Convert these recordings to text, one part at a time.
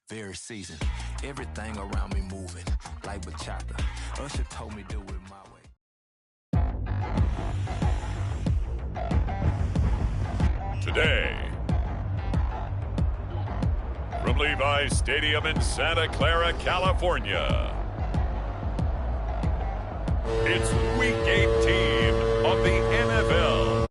very seasoned. Everything around me moving like bachata. Usher told me do it my way. Today, from Levi's Stadium in Santa Clara, California, it's Week 18 of the NFL.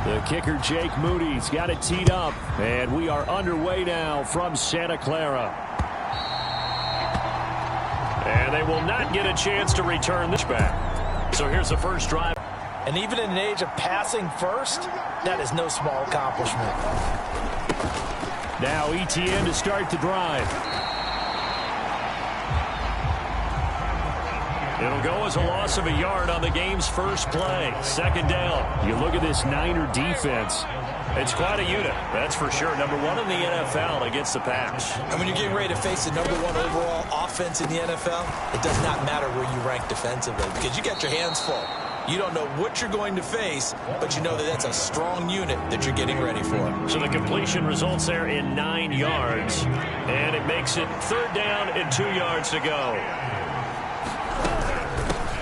The kicker, Jake Moody's got it teed up, and we are underway now from Santa Clara. And they will not get a chance to return this back. So here's the first drive. And even in an age of passing first, that is no small accomplishment. Now ETN to start the drive. It'll go as a loss of a yard on the game's first play. Second down. You look at this Niner defense. It's quite a unit, that's for sure. Number one in the NFL against the pass. And when you're getting ready to face the number one overall offense in the NFL, it does not matter where you rank defensively because you got your hands full. You don't know what you're going to face, but you know that that's a strong unit that you're getting ready for. So the completion results there in 9 yards, and it makes it third down and 2 yards to go.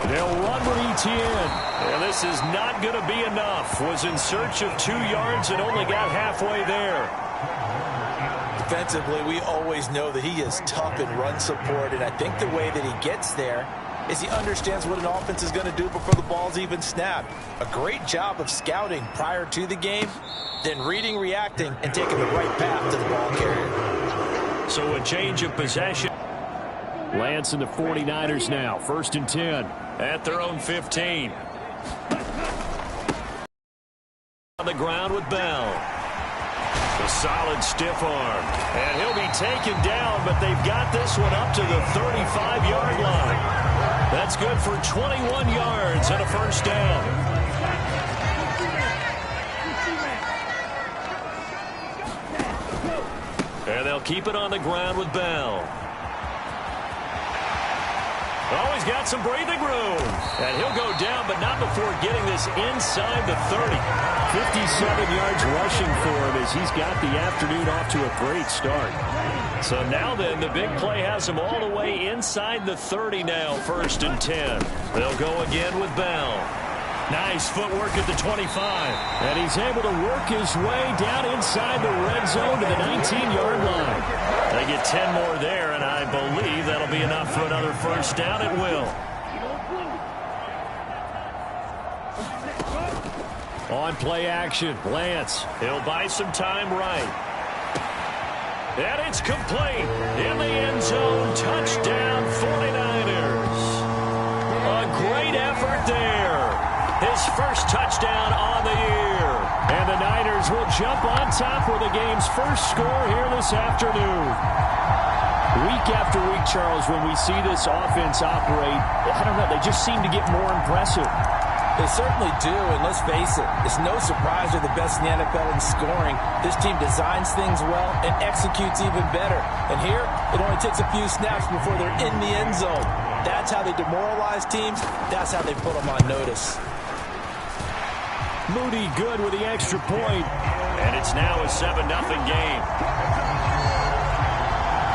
They'll run with ETN. And this is not going to be enough. Was in search of 2 yards and only got halfway there. Defensively, we always know that he is tough in run support, and I think the way that he gets there is he understands what an offense is going to do before the ball's even snapped. A great job of scouting prior to the game, then reading, reacting, and taking the right path to the ball carrier. So a change of possession. Lance and the 49ers now, 1st and 10. At their own 15. On the ground with Bell. A solid stiff arm. And he'll be taken down, but they've got this one up to the 35-yard line. That's good for 21 yards and a first down. And they'll keep it on the ground with Bell. Oh, he's got some breathing room. And he'll go down, but not before getting this inside the 30. 57 yards rushing for him as he's got the afternoon off to a great start. So now then, the big play has him all the way inside the 30 now, 1st and 10. They'll go again with Bell. Nice footwork at the 25. And he's able to work his way down inside the red zone to the 19-yard line. They get 10 more there, and I believe that'll be enough for another first down. It will. On play action, Lance. He'll buy some time right. And it's complete. In the end zone, touchdown 49ers. A great effort there. His first touchdown on the year. And the Niners will jump on top with the game's first score here this afternoon. Week after week, Charles, when we see this offense operate, I don't know, they just seem to get more impressive. They certainly do, and let's face it, it's no surprise they're the best in the NFL in scoring. This team designs things well and executes even better. And here, it only takes a few snaps before they're in the end zone. That's how they demoralize teams. That's how they put them on notice. Moody good with the extra point. And it's now a 7-0 game.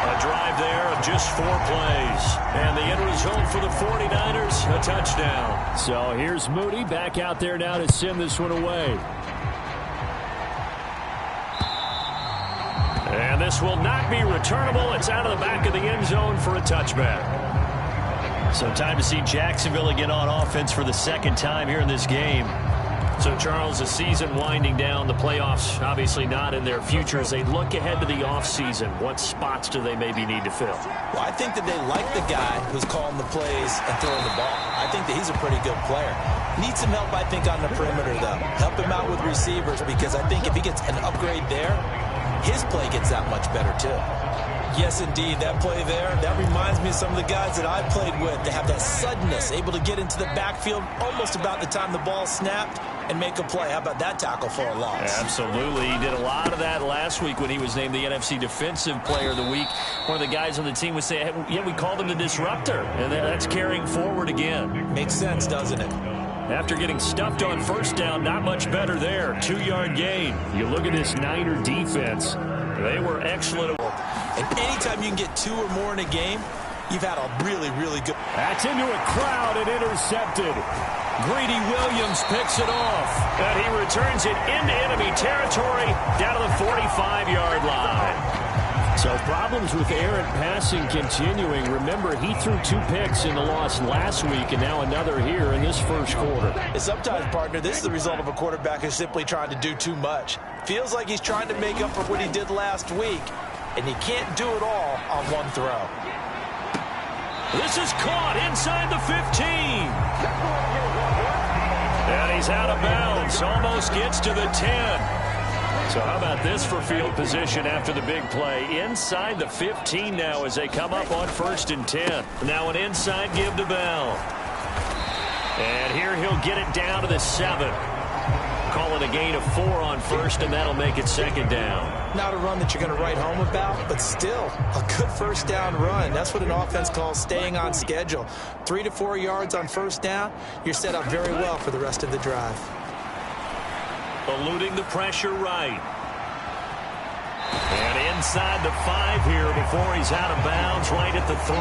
A drive there of just 4 plays. And the end result for the 49ers, a touchdown. So here's Moody back out there now to send this one away. And this will not be returnable. It's out of the back of the end zone for a touchback. So time to see Jacksonville again on offense for the second time here in this game. So, Charles, the season winding down, the playoffs obviously not in their future. As they look ahead to the offseason, what spots do they maybe need to fill? Well, I think that they like the guy who's calling the plays and throwing the ball. I think that he's a pretty good player. Needs some help, I think, on the perimeter, though. Help him out with receivers, because I think if he gets an upgrade there, his play gets that much better, too. Yes, indeed, that play there, that reminds me of some of the guys that I've played with. They have that suddenness, able to get into the backfield almost about the time the ball snapped and make a play. How about that tackle for a loss? Absolutely. He did a lot of that last week when he was named the NFC Defensive Player of the Week. One of the guys on the team would say, hey, yeah, we called him the disruptor, and that's carrying forward again. Makes sense, doesn't it? After getting stuffed on first down, not much better there. 2-yard gain. You look at this Niner defense. They were excellent. And anytime you can get 2 or more in a game, you've had a really, really good... That's into a crowd and intercepted. Greedy Williams picks it off. And he returns it into enemy territory down to the 45-yard line. So problems with Aaron passing continuing. Remember, he threw 2 picks in the loss last week, and now another here in this first quarter. And sometimes, partner, this is the result of a quarterback who's simply trying to do too much. Feels like he's trying to make up for what he did last week, and he can't do it all on one throw. This is caught inside the 15. And he's out of bounds. Almost gets to the 10. So how about this for field position after the big play? Inside the 15 now as they come up on 1st and 10. Now an inside give to Bell. And here he'll get it down to the 7. Call it a gain of 4 on 1st, and that'll make it 2nd down. Not a run that you're going to write home about, but still a good first down run. That's what an offense calls staying on schedule. 3 to 4 yards on first down, you're set up very well for the rest of the drive. Eluding the pressure right. And inside the 5 here before he's out of bounds right at the 3.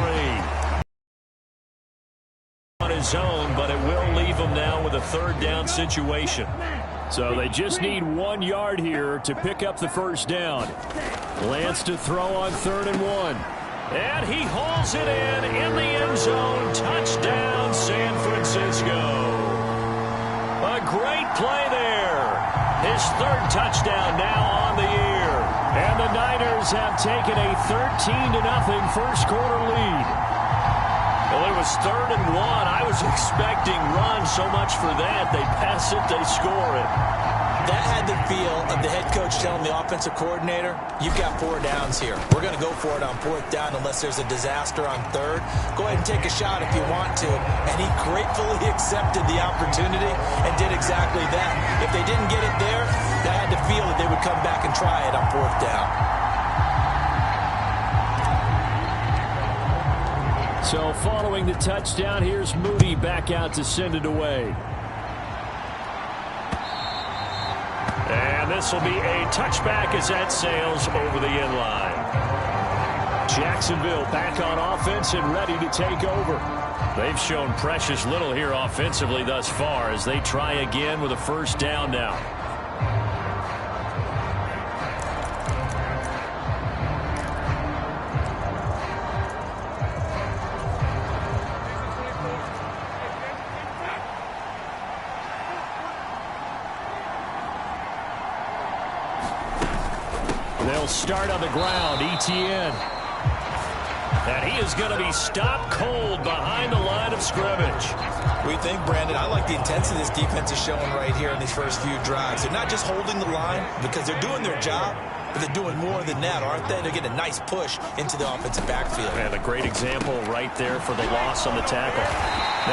On his own, but it will leave him now with a 3rd down situation. So they just need 1 yard here to pick up the first down. Lance to throw on 3rd and 1. And he hauls it in the end zone. Touchdown, San Francisco. A great play there. His 3rd touchdown now on the year. And the Niners have taken a 13-0 first quarter lead. Well, it was 3rd and 1. I was expecting runs, so much for that. They pass it, they score it. That had the feel of the head coach telling the offensive coordinator, you've got 4 downs here. We're going to go for it on 4th down unless there's a disaster on 3rd. Go ahead and take a shot if you want to. And he gratefully accepted the opportunity and did exactly that. If they didn't get it there, they had to feel that they would come back and try it on 4th down. So following the touchdown, here's Moody back out to send it away. And this will be a touchback as that sails over the end line. Jacksonville back on offense and ready to take over. They've shown precious little here offensively thus far as they try again with a first down now. They'll start on the ground. Etienne. And he is going to be stopped cold behind the line of scrimmage. We think, Brandon, I like the intensity this defense is showing right here in these first few drives. They're not just holding the line because they're doing their job, but they're doing more than that, aren't they? They're getting a nice push into the offensive backfield. And a great example right there for the loss on the tackle.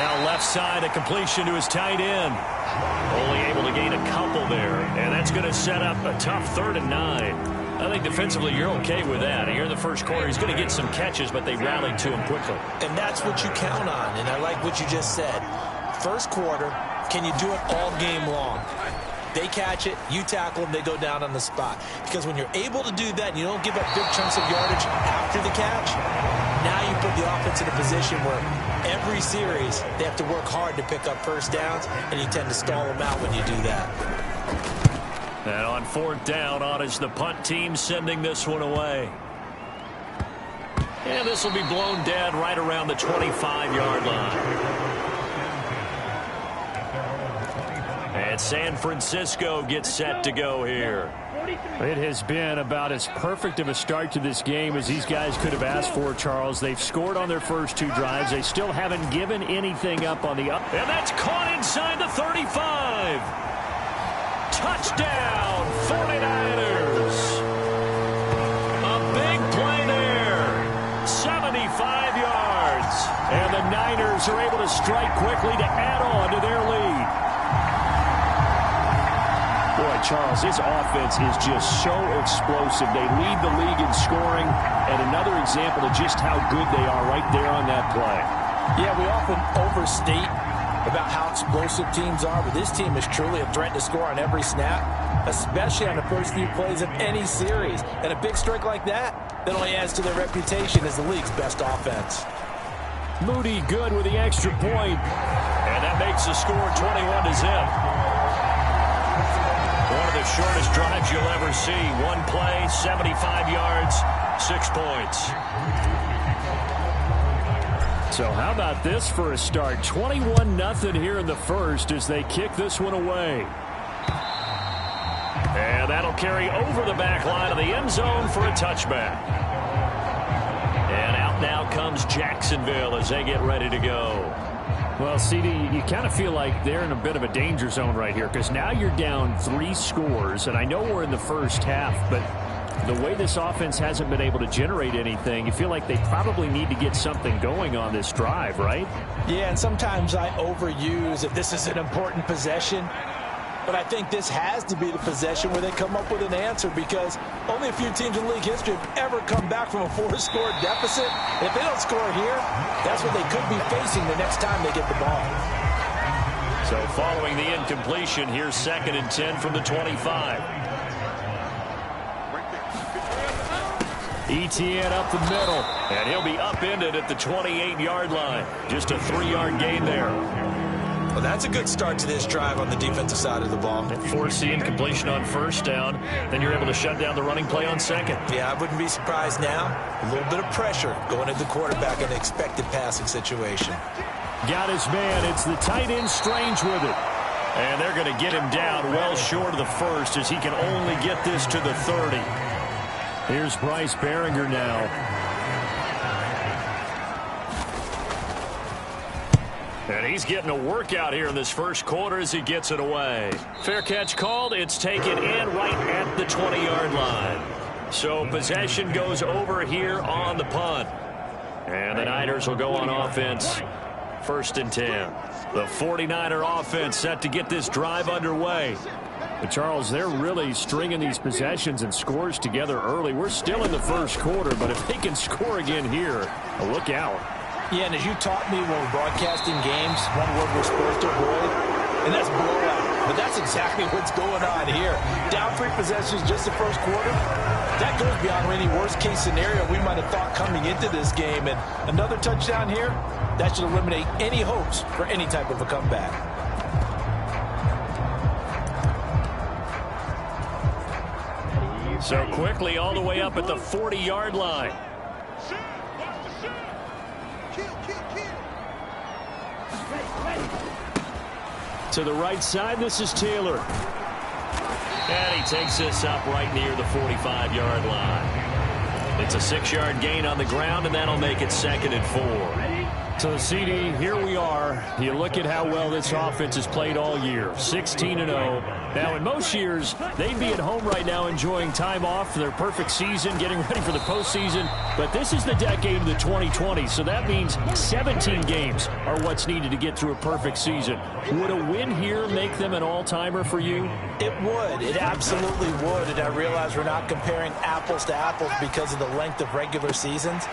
Now left side, a completion to his tight end. Only able to gain a couple there, and that's going to set up a tough 3rd and 9. I think defensively you're okay with that. Here in the first quarter, he's going to get some catches, but they rallied to him quickly. And that's what you count on, and I like what you just said. First quarter, can you do it all game long? They catch it, you tackle them, they go down on the spot. Because when you're able to do that and you don't give up big chunks of yardage after the catch, now you put the offense in a position where every series they have to work hard to pick up first downs, and you tend to stall them out when you do that. And on fourth down, on is the punt team sending this one away. And this will be blown dead right around the 25-yard line. And San Francisco gets set to go here. It has been about as perfect of a start to this game as these guys could have asked for, Charles. They've scored on their first two drives. They still haven't given anything up on the up. And that's caught inside the 35. Touchdown, 49ers. A big play there. 75 yards. And the Niners are able to strike quickly to add on to their lead. Boy, Charles, this offense is just so explosive. They lead the league in scoring, and another example of just how good they are right there on that play. Yeah, we often overstate about how explosive teams are, but this team is truly a threat to score on every snap, especially on the first few plays of any series. And a big strike like that only adds to their reputation as the league's best offense. Moody good with the extra point. And that makes the score 21-0. One of the shortest drives you'll ever see. One play, 75 yards, 6 points. So how about this for a start? 21-0 here in the first as they kick this one away. And that'll carry over the back line of the end zone for a touchback. And out now comes Jacksonville as they get ready to go. Well, CD, you kind of feel like they're in a bit of a danger zone right here because now you're down 3 scores, and I know we're in the first half, but the way this offense hasn't been able to generate anything, you feel like they probably need to get something going on this drive, right? Yeah, and sometimes I overuse if this is an important possession, but I think this has to be the possession where they come up with an answer because only a few teams in league history have ever come back from a 4-score deficit. And if they don't score here, that's what they could be facing the next time they get the ball. So following the incompletion, here's 2nd and 10 from the 25. ETN up the middle. And he'll be upended at the 28-yard line. Just a 3-yard gain there. Well, that's a good start to this drive on the defensive side of the ball. Force the incompletion on first down. Then you're able to shut down the running play on second. Yeah, I wouldn't be surprised now. A little bit of pressure going at the quarterback in an expected passing situation. Got his man. It's the tight end Strange with it. And they're going to get him down well short of the first as he can only get this to the 30. Here's Bryce Behringer now. And he's getting a workout here in this first quarter as he gets it away. Fair catch called. It's taken in right at the 20-yard line. So possession goes over here on the punt. And the Niners will go on offense. 1st and 10. The 49er offense set to get this drive underway. But Charles, they're really stringing these possessions and scores together early. We're still in the first quarter, but if they can score again here, look out. Yeah, and as you taught me when we're broadcasting games, one word we're supposed to avoid, and that's blowout. But that's exactly what's going on here. Down 3 possessions just the first quarter. That goes beyond any worst-case scenario we might have thought coming into this game. And another touchdown here, that should eliminate any hopes for any type of a comeback. So quickly all the way up at the 40-yard line. To the right side, this is Taylor. And he takes this up right near the 45-yard line. It's a 6-yard gain on the ground, and that'll make it 2nd and 4. So, CD, here we are. You look at how well this offense has played all year, 16-0. Now, in most years, they'd be at home right now enjoying time off for their perfect season, getting ready for the postseason. But this is the decade of the 2020s, so that means 17 games are what's needed to get through a perfect season. Would a win here make them an all-timer for you? It would. It absolutely would. And I realize we're not comparing apples to apples because of the length of regular seasons.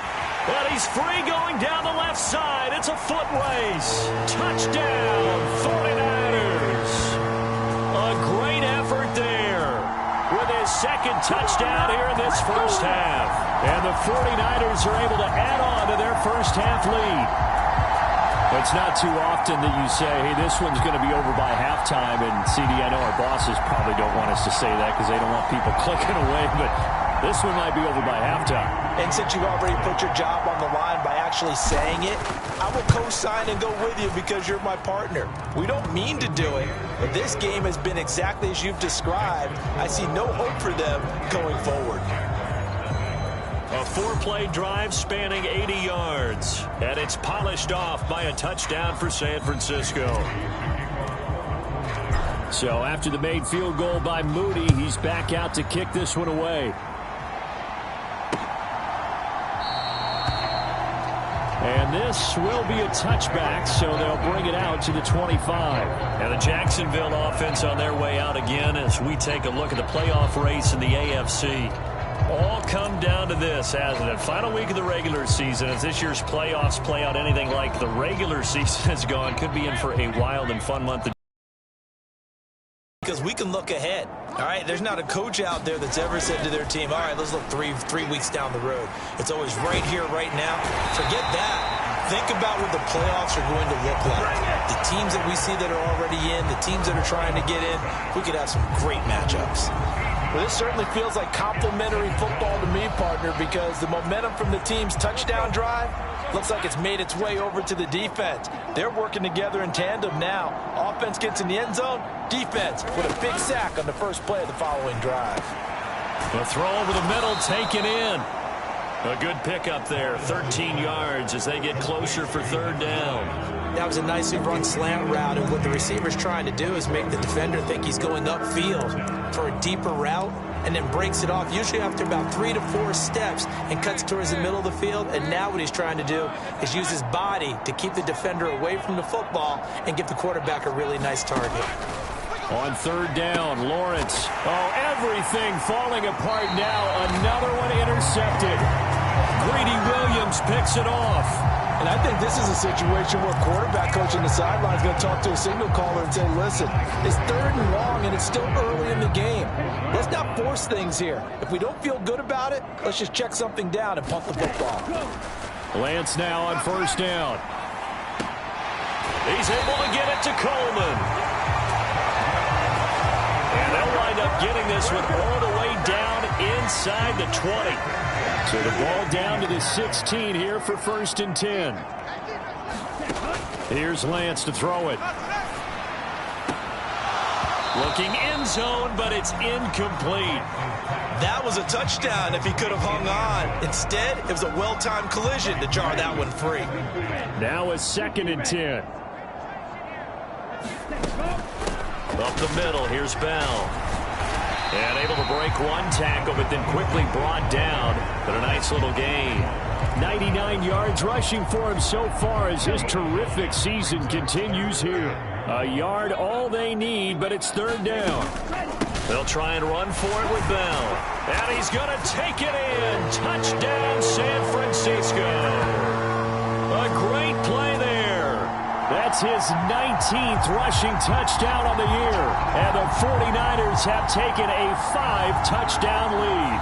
But he's free going down the left side. It's a foot race. Touchdown, 49ers. A great second touchdown here in this first half. And the 49ers are able to add on to their first half lead. It's not too often that you say, hey, this one's going to be over by halftime. And, CD, I know our bosses probably don't want us to say that because they don't want people clicking away. But this one might be over by halftime. And since you've already put your job on the line by actually saying it, I will co-sign and go with you because you're my partner. We don't mean to do it, but this game has been exactly as you've described. I see no hope for them going forward. A 4-play drive spanning 80 yards. And it's polished off by a touchdown for San Francisco. So after the made field goal by Moody, he's back out to kick this one away. And this will be a touchback, so they'll bring it out to the 25. And the Jacksonville offense on their way out again as we take a look at the playoff race in the AFC. All come down to this, hasn't it? Final week of the regular season. As this year's playoffs play out anything like the regular season has gone, could be in for a wild and fun month. Because we can look ahead. All right, there's not a coach out there that's ever said to their team, all right, let's look three weeks down the road. It's always right here, right now. Forget that. Think about what the playoffs are going to look like. The teams that we see that are already in, the teams that are trying to get in, we could have some great matchups. Well, this certainly feels like complimentary football to me, partner, because the momentum from the team's touchdown drive looks like it's made its way over to the defense. They're working together in tandem now. Offense gets in the end zone. Defense with a big sack on the first play of the following drive. The throw over the middle taken in. A good pickup there, 13 yards as they get closer for third down. That was a nicely run slant route, and what the receiver's trying to do is make the defender think he's going upfield for a deeper route, and then breaks it off, usually after about 3 to 4 steps, and cuts towards the middle of the field. And now what he's trying to do is use his body to keep the defender away from the football and give the quarterback a really nice target. On third down, Lawrence. Oh, everything falling apart now. Another one intercepted. Greedy Williams picks it off. And I think this is a situation where quarterback coach on the sideline is going to talk to a signal caller and say, listen, it's third and long and it's still early in the game. Let's not force things here. If we don't feel good about it, let's just check something down and punt the football. Lance now on first down. He's able to get it to Coleman. And they'll wind up getting this one all the way down inside the 20. So the ball down to the 16 here for 1st and 10. Here's Lance to throw it. Looking end zone, but it's incomplete. That was a touchdown if he could have hung on. Instead, it was a well-timed collision to jar that one free. Now a 2nd and 10. Up the middle, here's Bell. And able to break one tackle, but then quickly brought down. But a nice little gain. 99 yards rushing for him so far as his terrific season continues here. A yard all they need, but it's third down. They'll try and run for it with Bell. And he's going to take it in. Touchdown, San Francisco. A great play there. That's his 19th rushing touchdown on the year. And the 49ers have taken a 5-touchdown lead.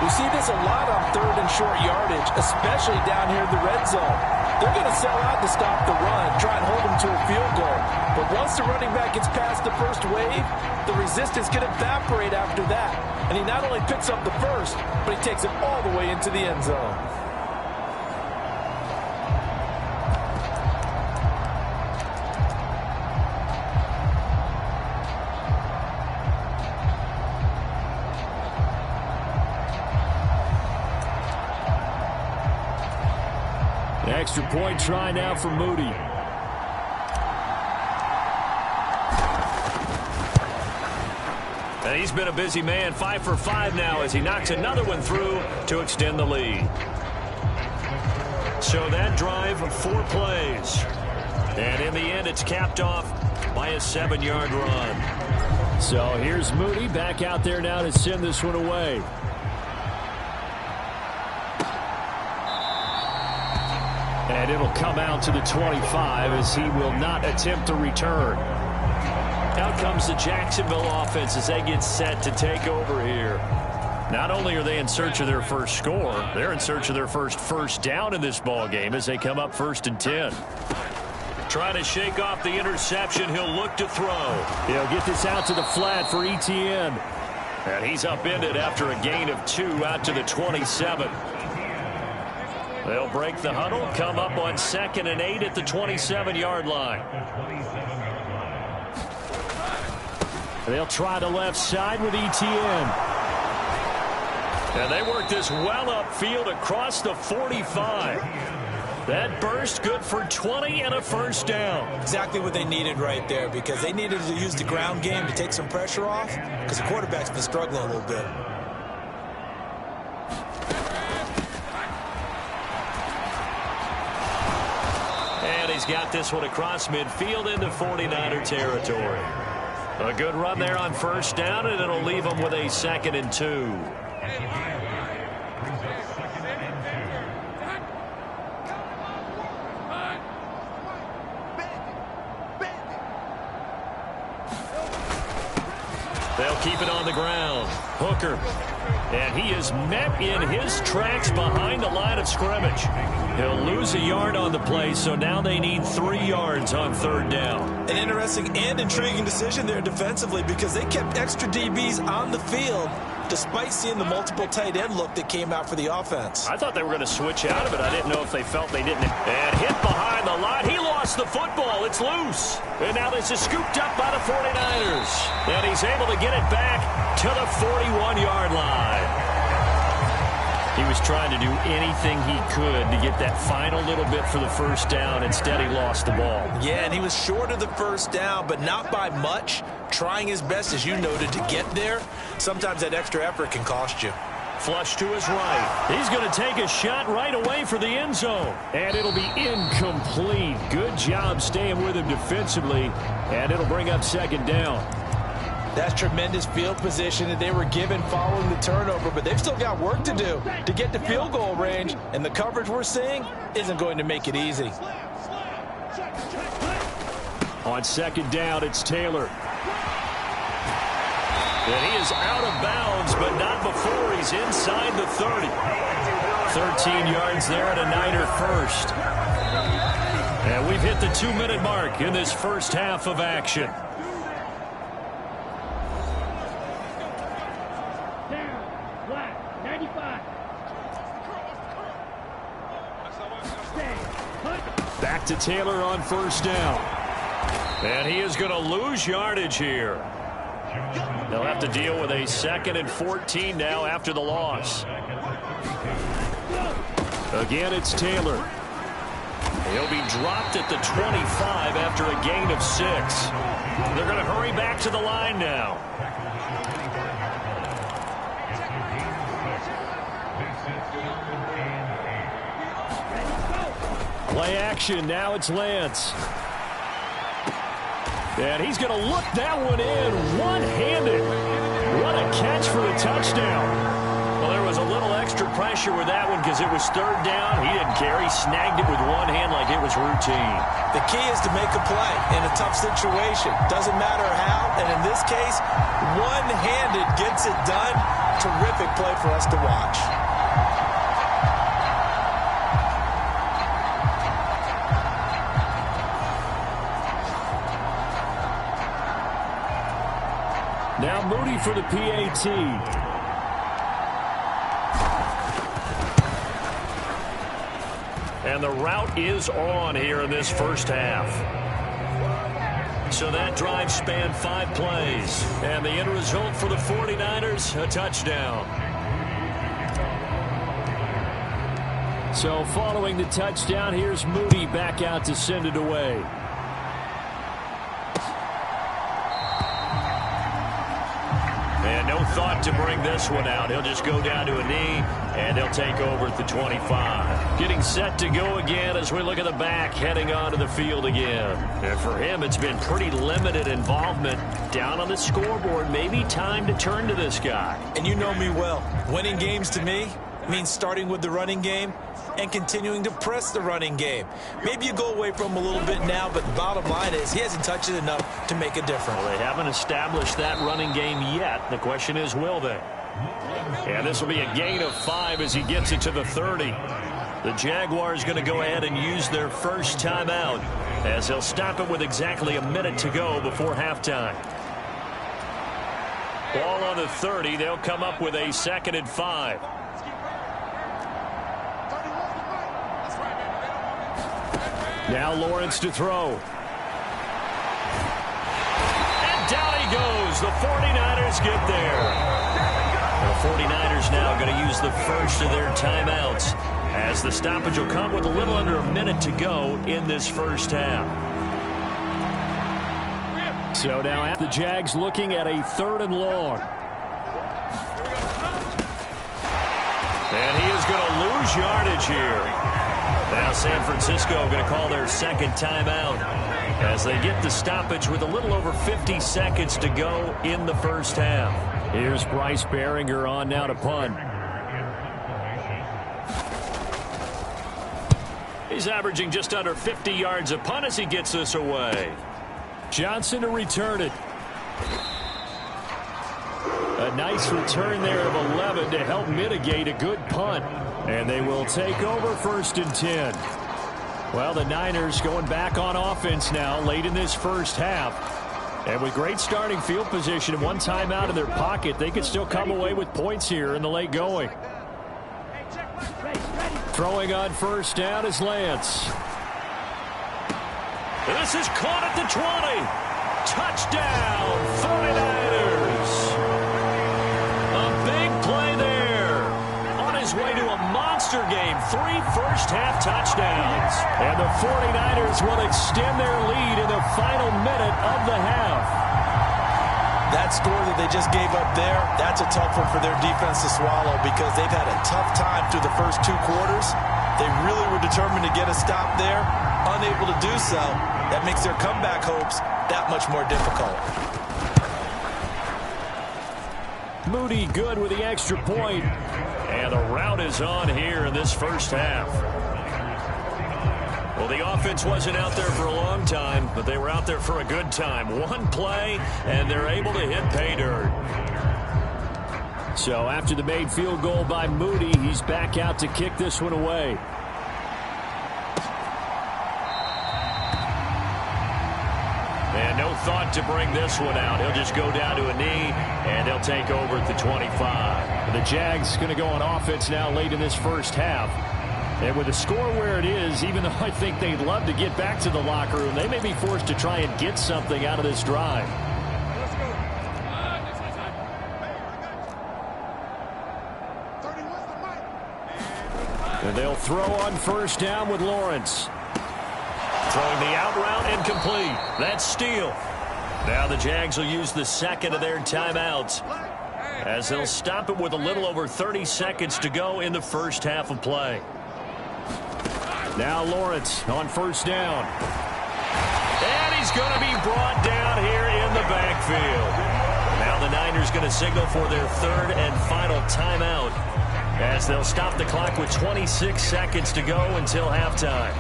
We see this a lot on third and short yardage, especially down here in the red zone. They're going to sell out to stop the run, try and hold them to a field goal. But once the running back gets past the first wave, the resistance can evaporate after that. And he not only picks up the first, but he takes it all the way into the end zone. Extra point try now for Moody. And he's been a busy man, 5 for 5 now as he knocks another one through to extend the lead. So that drive, 4 plays. And in the end, it's capped off by a 7-yard run. So here's Moody back out there now to send this one away. And it'll come out to the 25 as he will not attempt to return. Out comes the Jacksonville offense as they get set to take over here. Not only are they in search of their first score, they're in search of their first down in this ball game as they come up 1st and 10. Trying to shake off the interception. He'll look to throw. He'll get this out to the flat for Etienne. And he's upended after a gain of 2 out to the 27. They'll break the huddle, come up on 2nd and 8 at the 27-yard line. They'll try the left side with Etienne. And they work this well upfield across the 45. That burst good for 20 and a first down. Exactly what they needed right there, because they needed to use the ground game to take some pressure off, because the quarterback's been struggling a little bit. And he's got this one across midfield into 49er territory. A good run there on first down, and it'll leave them with a 2nd and 2. They'll keep it on the ground. Hooker. And he is met in his tracks behind the line of scrimmage. He'll lose a yard on the play, so now they need 3 yards on 3rd down. An interesting and intriguing decision there defensively, because they kept extra DBs on the field despite seeing the multiple tight end look that came out for the offense. I thought they were going to switch out of it. I didn't know if they felt they didn't. And hit behind the line. He lost the football. It's loose. And now this is scooped up by the 49ers. And he's able to get it back to the 41-yard line. He was trying to do anything he could to get that final little bit for the first down. Instead, he lost the ball. Yeah, and he was short of the first down, but not by much. Trying his best, as you noted, to get there. Sometimes that extra effort can cost you. Flush to his right. He's going to take a shot right away for the end zone. And it'll be incomplete. Good job staying with him defensively. And it'll bring up 2nd down. That's tremendous field position that they were given following the turnover, but they've still got work to do to get to field goal range, and the coverage we're seeing isn't going to make it easy. On 2nd down, it's Taylor. And he is out of bounds, but not before he's inside the 30. 13 yards there and a Niner first. And we've hit the 2-minute mark in this first half of action. Back to Taylor on first down. And he is going to lose yardage here. They'll have to deal with a 2nd and 14 now after the loss. Again, it's Taylor. He'll be dropped at the 25 after a gain of 6. They're going to hurry back to the line now. Play action. Now it's Lance. And he's going to look that one in one-handed. What a catch for the touchdown. Well, there was a little extra pressure with that one because it was 3rd down. He didn't care. He snagged it with one hand like it was routine. The key is to make a play in a tough situation. Doesn't matter how, and in this case, one-handed gets it done. Terrific play for us to watch. Now Moody for the PAT. And the route is on here in this first half. So that drive spanned 5 plays. And the end result for the 49ers, a touchdown. So following the touchdown, here's Moody back out to send it away. And no thought to bring this one out. He'll just go down to a knee, and he'll take over at the 25. Getting set to go again as we look at the back, heading onto the field again. And for him, it's been pretty limited involvement down on the scoreboard. Maybe time to turn to this guy. And you know me well. Winning games to me means starting with the running game and continuing to press the running game. Maybe you go away from him a little bit now, but the bottom line is he hasn't touched it enough to make a difference. Well, they haven't established that running game yet. The question is, will they? And this will be a gain of 5 as he gets it to the 30. The Jaguars going to go ahead and use their first timeout as they'll stop it with exactly a minute to go before halftime. Ball on the 30. They'll come up with a 2nd and 5. Now Lawrence to throw. And down he goes. The 49ers get there. The 49ers now going to use the first of their timeouts as the stoppage will come with a little under a minute to go in this first half. So now the Jags looking at a 3rd and long. And he is going to lose yardage here. Now San Francisco going to call their 2nd timeout as they get the stoppage with a little over 50 seconds to go in the first half. Here's Bryce Behringer on now to punt. He's averaging just under 50 yards a punt as he gets this away. Johnson to return it. A nice return there of 11 to help mitigate a good punt. And they will take over 1st and 10. Well, the Niners going back on offense now late in this first half. And with great starting field position and 1 timeout in their pocket, they could still come away with points here in the late going. Throwing on 1st down is Lance. This is caught at the 20. Touchdown, 49ers. A big play there. On his way to a monster game. 3 first-half touchdowns. And the 49ers will extend their lead in the final minute of the half. That score that they just gave up there, that's a tough one for their defense to swallow because they've had a tough time through the first 2 quarters. They really were determined to get a stop there, unable to do so. That makes their comeback hopes that much more difficult. Moody good with the extra point. And the route is on here in this first half. Well, the offense wasn't out there for a long time, but they were out there for a good time. 1 play, and they're able to hit pay dirt. So after the made field goal by Moody, he's back out to kick this one away. And no thought to bring this one out. He'll just go down to a knee, and they'll take over at the 25. The Jags going to go on offense now late in this first half. And with the score where it is, even though I think they'd love to get back to the locker room, they may be forced to try and get something out of this drive. And they'll throw on 1st down with Lawrence. Throwing the out route incomplete. That's Steele. Now the Jags will use the 2nd of their timeouts as they'll stop it with a little over 30 seconds to go in the first half of play. Now Lawrence on 1st down. And he's going to be brought down here in the backfield. Now the Niners going to signal for their 3rd and final timeout as they'll stop the clock with 26 seconds to go until halftime.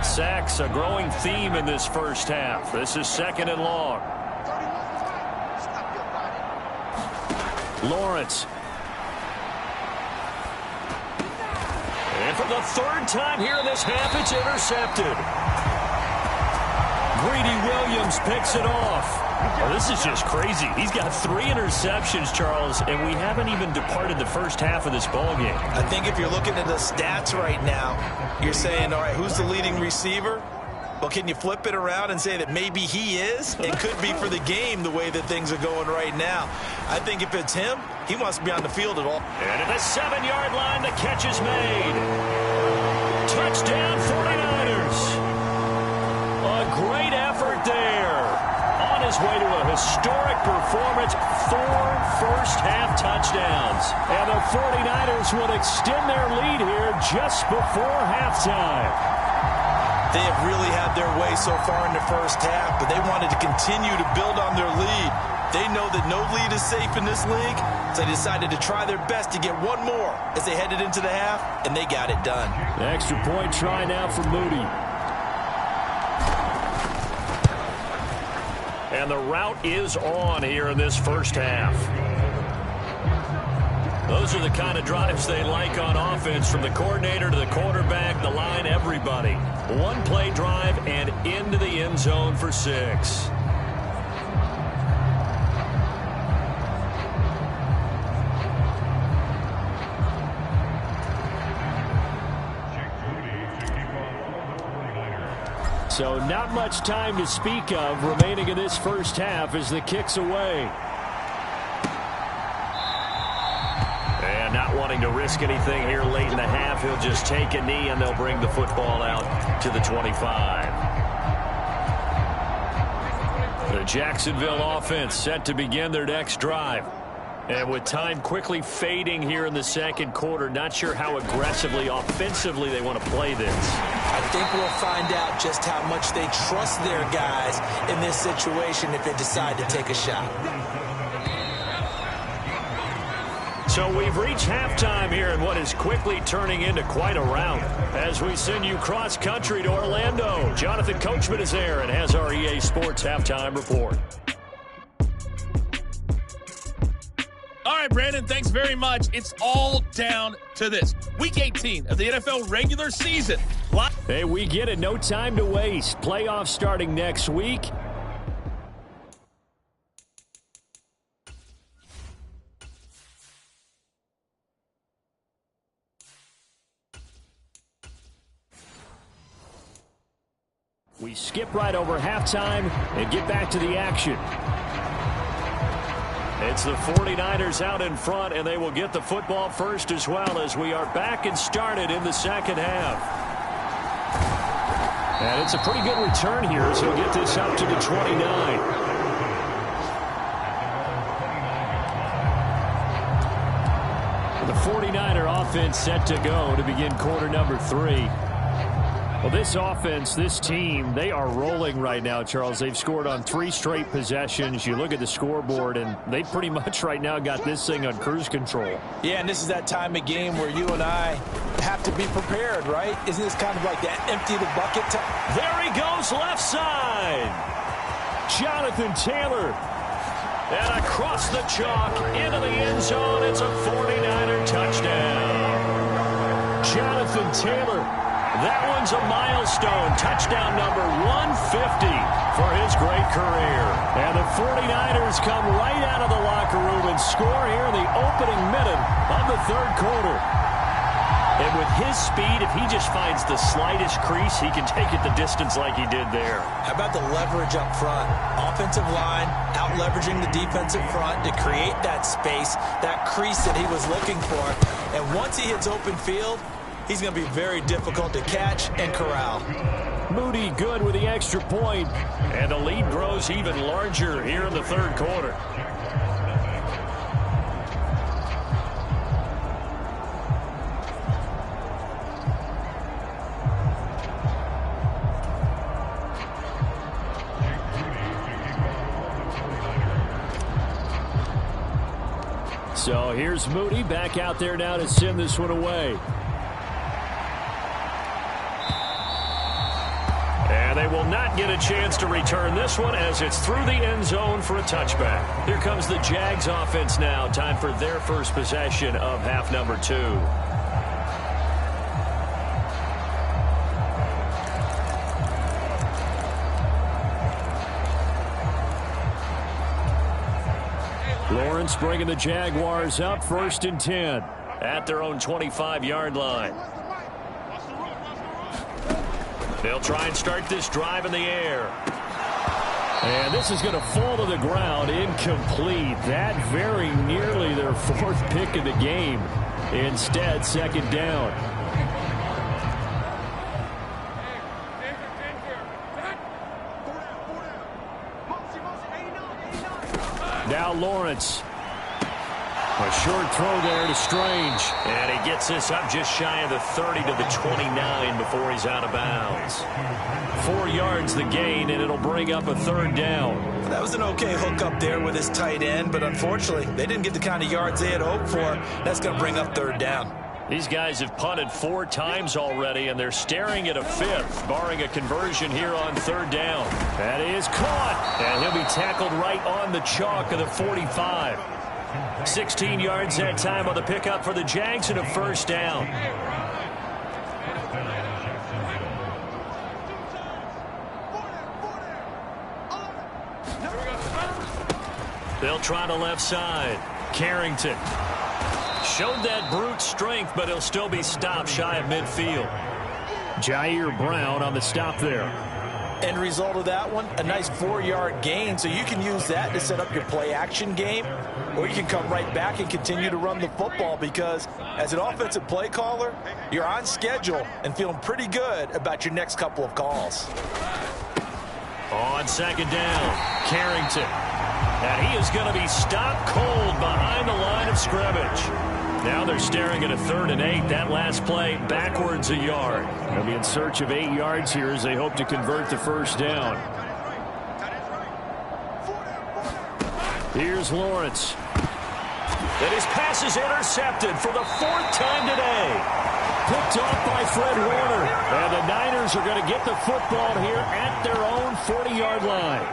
Sacks, a growing theme in this first half. This is 2nd and long. Lawrence. And for the 3rd time here in this half, it's intercepted. Greedy Williams picks it off. Well, this is just crazy. He's got 3 interceptions, Charles, and we haven't even departed the first half of this ballgame. I think if you're looking at the stats right now, you're saying, all right, who's the leading receiver? Well, can you flip it around and say that maybe he is and could be for the game the way that things are going right now? I think if it's him, he wants to be on the field at all. And at the 7-yard line, the catch is made. Touchdown, 49ers. A great effort there. On his way to a historic performance, 4 first-half touchdowns. And the 49ers will extend their lead here just before halftime. They have really had their way so far in the first half, but they wanted to continue to build on their lead. They know that no lead is safe in this league, so they decided to try their best to get one more as they headed into the half, and they got it done. The extra point try now for Moody. And the route is on here in this first half. Those are the kind of drives they like on offense, from the coordinator to the quarterback, the line, everybody. One play drive and into the end zone for 6. So not much time to speak of remaining in this first half as the kick's away. And not wanting to risk anything here late in the half, he'll just take a knee and they'll bring the football out to the 25. The Jacksonville offense set to begin their next drive. And with time quickly fading here in the second quarter, not sure how aggressively, offensively they want to play this. I think we'll find out just how much they trust their guys in this situation if they decide to take a shot. So we've reached halftime here in what is quickly turning into quite a rout. As we send you cross-country to Orlando, Jonathan Coachman is there and has our EA Sports Halftime Report. All right, Brandon, thanks very much. It's all down to this. Week 18 of the NFL regular season. Hey, we get it. No time to waste. Playoffs starting next week. We skip right over halftime and get back to the action. It's the 49ers out in front, and they will get the football first as well as we are back and started in the second half. And it's a pretty good return here as he'll get this up to the 29. The 49er offense set to go to begin quarter number 3. Well, this offense, this team, they are rolling right now, Charles. They've scored on 3 straight possessions. You look at the scoreboard, and they pretty much right now got this thing on cruise control. Yeah, and this is that time of game where you and I have to be prepared, right? Isn't this kind of like that empty the bucket time? There he goes, left side. Jonathan Taylor. And across the chalk into the end zone. It's a 49er touchdown. Jonathan Taylor. That one's a milestone. Touchdown number 150 for his great career. And the 49ers come right out of the locker room and score here in the opening minute of the third quarter. And with his speed, if he just finds the slightest crease, he can take it the distance like he did there. How about the leverage up front? Offensive line out leveraging the defensive front to create that space, that crease that he was looking for. And once he hits open field, he's going to be very difficult to catch and corral. Moody good with the extra point. And the lead grows even larger here in the third quarter. So here's Moody back out there now to send this one away. And they will not get a chance to return this one as it's through the end zone for a touchback. Here comes the Jags offense now. Time for their first possession of half number 2. Lawrence bringing the Jaguars up 1st and 10 at their own 25-yard line. They'll try and start this drive in the air. And this is going to fall to the ground, incomplete. That very nearly their 4th pick of the game. Instead, 2nd down. Now Lawrence. A short throw there to Strange. And he gets this up just shy of the 30 to the 29 before he's out of bounds. 4 yards the gain, and it'll bring up a third down. That was an okay hook up there with his tight end, but unfortunately, they didn't get the kind of yards they had hoped for. That's going to bring up third down. These guys have punted 4 times already, and they're staring at a 5th, barring a conversion here on third down. That is caught, and he'll be tackled right on the chalk of the 45. 16 yards that time on the pickup for the Jags and a first down. They'll try the left side. Carrington showed that brute strength, but he'll still be stopped shy of midfield. Jair Brown on the stop there. End result of that one, a nice 4-yard gain, so you can use that to set up your play-action game, or you can come right back and continue to run the football because as an offensive play caller, you're on schedule and feeling pretty good about your next couple of calls. On second down, Carrington. And he is going to be stopped cold behind the line of scrimmage. Now they're staring at a 3rd and 8. That last play backwards a yard. They'll be in search of 8 yards here as they hope to convert the first down. Here's Lawrence. And his pass is intercepted for the 4th time today. Picked off by Fred Warner. And the Niners are going to get the football here at their own 40-yard line.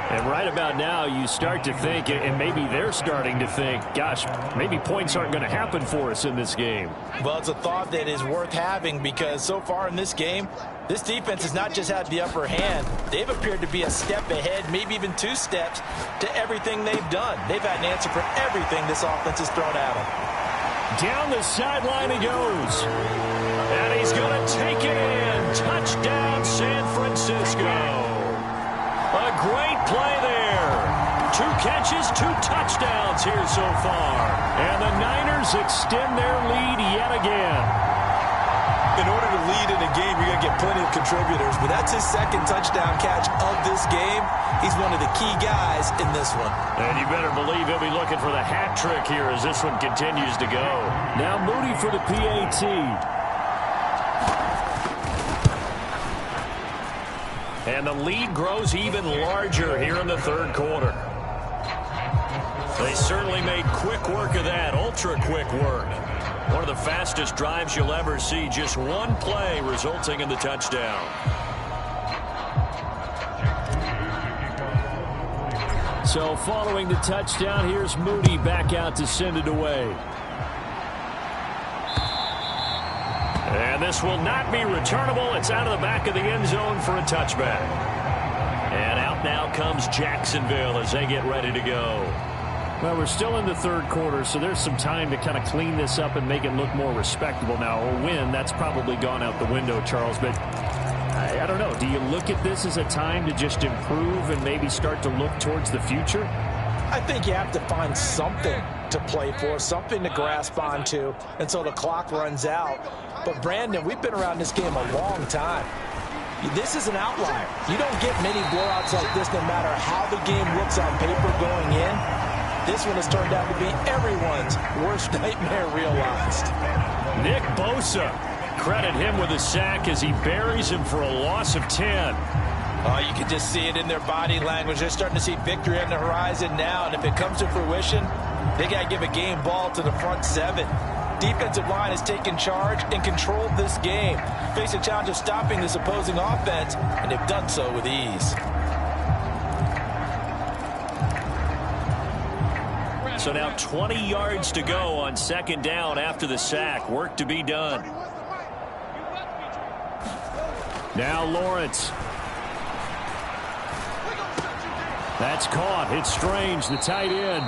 And right about now, you start to think, and maybe they're starting to think, gosh, maybe points aren't going to happen for us in this game. Well, it's a thought that is worth having because so far in this game, this defense has not just had the upper hand. They've appeared to be a step ahead, maybe even 2 steps to everything they've done. They've had an answer for everything this offense has thrown at them. Down the sideline he goes. And he's going to take it in. Touchdown, San Francisco. A great play there. 2 catches, 2 touchdowns here so far. And the Niners extend their lead yet again. In order to lead in a game, you're going to get plenty of contributors, but that's his 2nd touchdown catch of this game. He's one of the key guys in this one. And you better believe he'll be looking for the hat trick here as this one continues to go. Now Moody for the PAT. And the lead grows even larger here in the 3rd quarter. They certainly made quick work of that, ultra-quick work. One of the fastest drives you'll ever see, just 1 play resulting in the touchdown. So following the touchdown, here's Moody back out to send it away. And this will not be returnable. It's out of the back of the end zone for a touchback. And out now comes Jacksonville as they get ready to go. Well, we're still in the 3rd quarter, so there's some time to kind of clean this up and make it look more respectable now. A win, that's probably gone out the window, Charles. But I don't know. Do you look at this as a time to just improve and maybe start to look towards the future? I think you have to find something to play for, something to grasp onto until the clock runs out. But, Brandon, we've been around this game a long time. This is an outlier. You don't get many blowouts like this no matter how the game looks on paper going in. This one has turned out to be everyone's worst nightmare realized. Nick Bosa, credit him with a sack as he buries him for a loss of 10. Oh, you can just see it in their body language. They're starting to see victory on the horizon now, and if it comes to fruition, they got to give a game ball to the front 7. Defensive line has taken charge and controlled this game. Face a challenge of stopping this opposing offense, and they've done so with ease. So now 20 yards to go on 2nd down after the sack. Work to be done. Now Lawrence. That's caught. It's Strange, the tight end.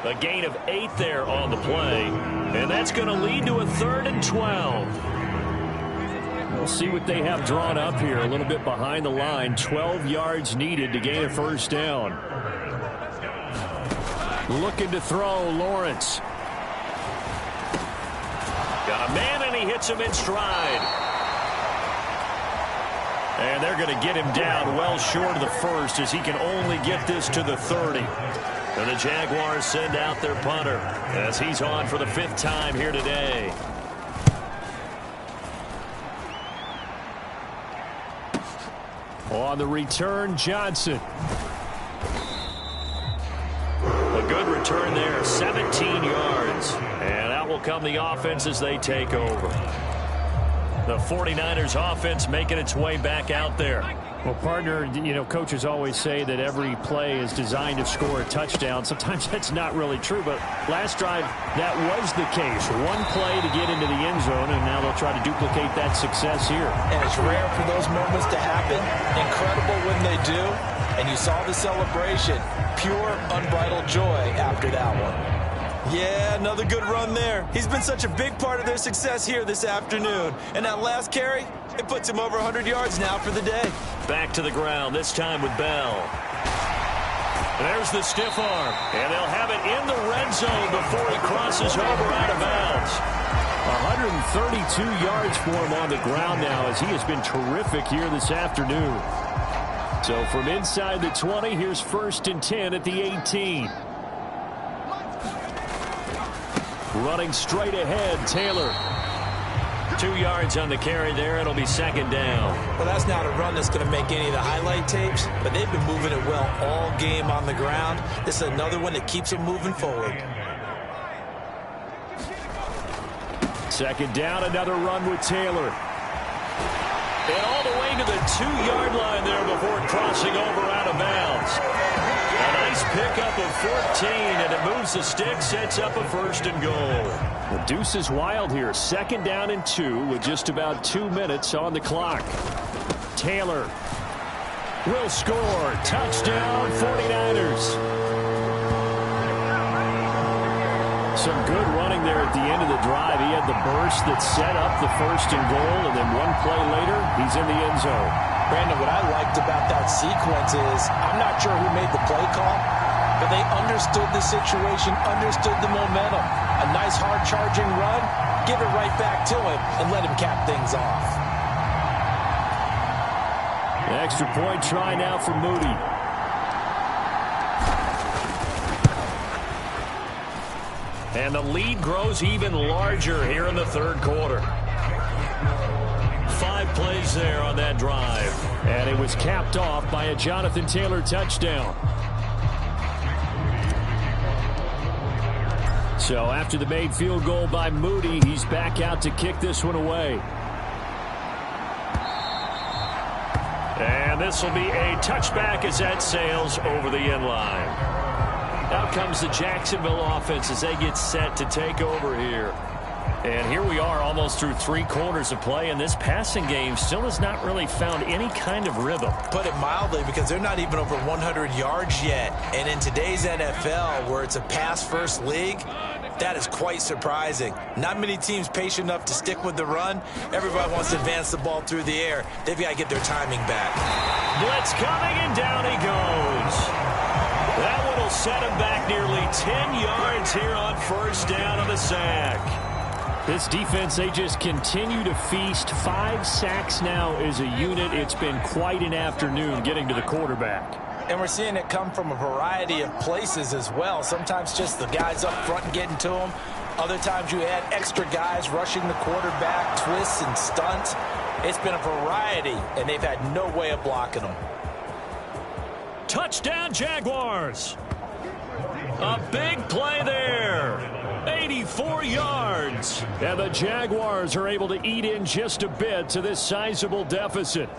A gain of 8 there on the play. And that's going to lead to a 3rd and 12. We'll see what they have drawn up here. A little bit behind the line. 12 yards needed to gain a first down. Looking to throw, Lawrence. Got a man, and he hits him in stride. And they're going to get him down well short of the first as he can only get this to the 30. And the Jaguars send out their punter as he's on for the 5th time here today. On the return, Johnson. A good return there, 17 yards. And out will come the offense as they take over. The 49ers offense making its way back out there. Well, partner, you know, coaches always say that every play is designed to score a touchdown. Sometimes that's not really true, but last drive, that was the case. One play to get into the end zone, and now they'll try to duplicate that success here. And it's rare for those moments to happen. Incredible when they do. And you saw the celebration. Pure, unbridled joy after that one. Yeah, another good run there. He's been such a big part of their success here this afternoon. And that last carry, it puts him over 100 yards now for the day. Back to the ground, this time with Bell. There's the stiff arm. And they'll have it in the red zone before he crosses over out of bounds. 132 yards for him on the ground now as he has been terrific here this afternoon. So from inside the 20, here's 1st and 10 at the 18. Running straight ahead, Taylor. 2 yards on the carry there. It'll be 2nd down. Well, that's not a run that's going to make any of the highlight tapes, but they've been moving it well all game on the ground. This is another one that keeps them moving forward. 2nd down, another run with Taylor. And all the way to the 2-yard line there before crossing over out of bounds. A nice pickup of 14, and it moves the stick, sets up a 1st and goal. The deuce is wild here. 2nd down and 2 with just about 2 minutes on the clock. Taylor will score. Touchdown, 49ers. Some good running there at the end of the drive. He had the burst that set up the 1st and goal, and then one play later, he's in the end zone. Brandon, what I liked about that sequence is I'm not sure who made the play call, but they understood the situation, understood the momentum. A nice hard-charging run, give it right back to him, and let him cap things off. The extra point try now for Moody. And the lead grows even larger here in the 3rd quarter. 5 plays there on that drive. And it was capped off by a Jonathan Taylor touchdown. So after the made field goal by Moody, he's back out to kick this one away. And this will be a touchback as that sails over the end line. Out comes the Jacksonville offense as they get set to take over here. And here we are almost through 3 quarters of play, and this passing game still has not really found any kind of rhythm. Put it mildly, because they're not even over 100 yards yet. And in today's NFL, where it's a pass-first league, that is quite surprising. Not many teams patient enough to stick with the run. Everybody wants to advance the ball through the air. They've got to get their timing back. Blitz coming, and down he goes. That one will set him back nearly 10 yards here on 1st down on the sack. This defense, they just continue to feast. 5 sacks now as a unit. It's been quite an afternoon getting to the quarterback. And we're seeing it come from a variety of places as well. Sometimes just the guys up front and getting to them. Other times you add extra guys rushing the quarterback, twists and stunts. It's been a variety, and they've had no way of blocking them. Touchdown, Jaguars. A big play there. 84 yards. And the Jaguars are able to eat in just a bit to this sizable deficit.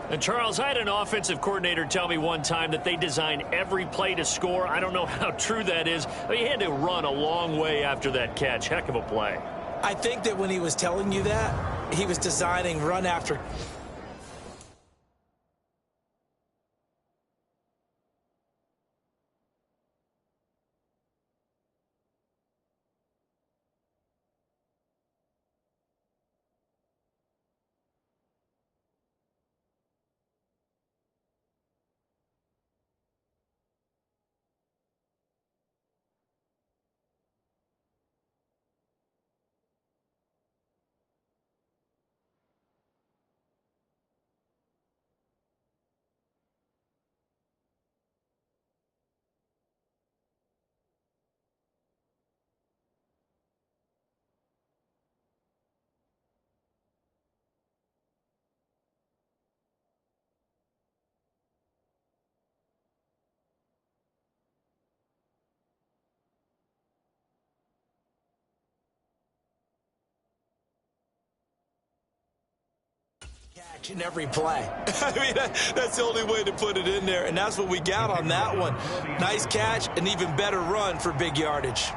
And Charles, I had an offensive coordinator tell me one time that they design every play to score. I don't know how true that is, but he had to run a long way after that catch. Heck of a play. I think that when he was telling you that, he was designing run after In every play. I mean, that's the only way to put it in there, and that's what we got on that one. Nice catch, an even better run for big yardage.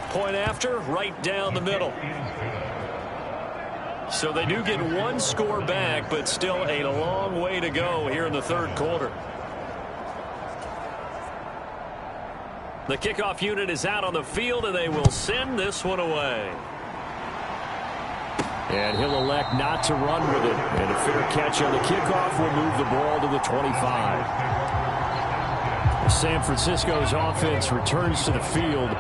Point after, right down the middle. So they do get one score back, but still a long way to go here in the third quarter. The kickoff unit is out on the field, and they will send this one away. And he'll elect not to run with it. And a fair catch on the kickoff will move the ball to the 25. San Francisco's offense returns to the field.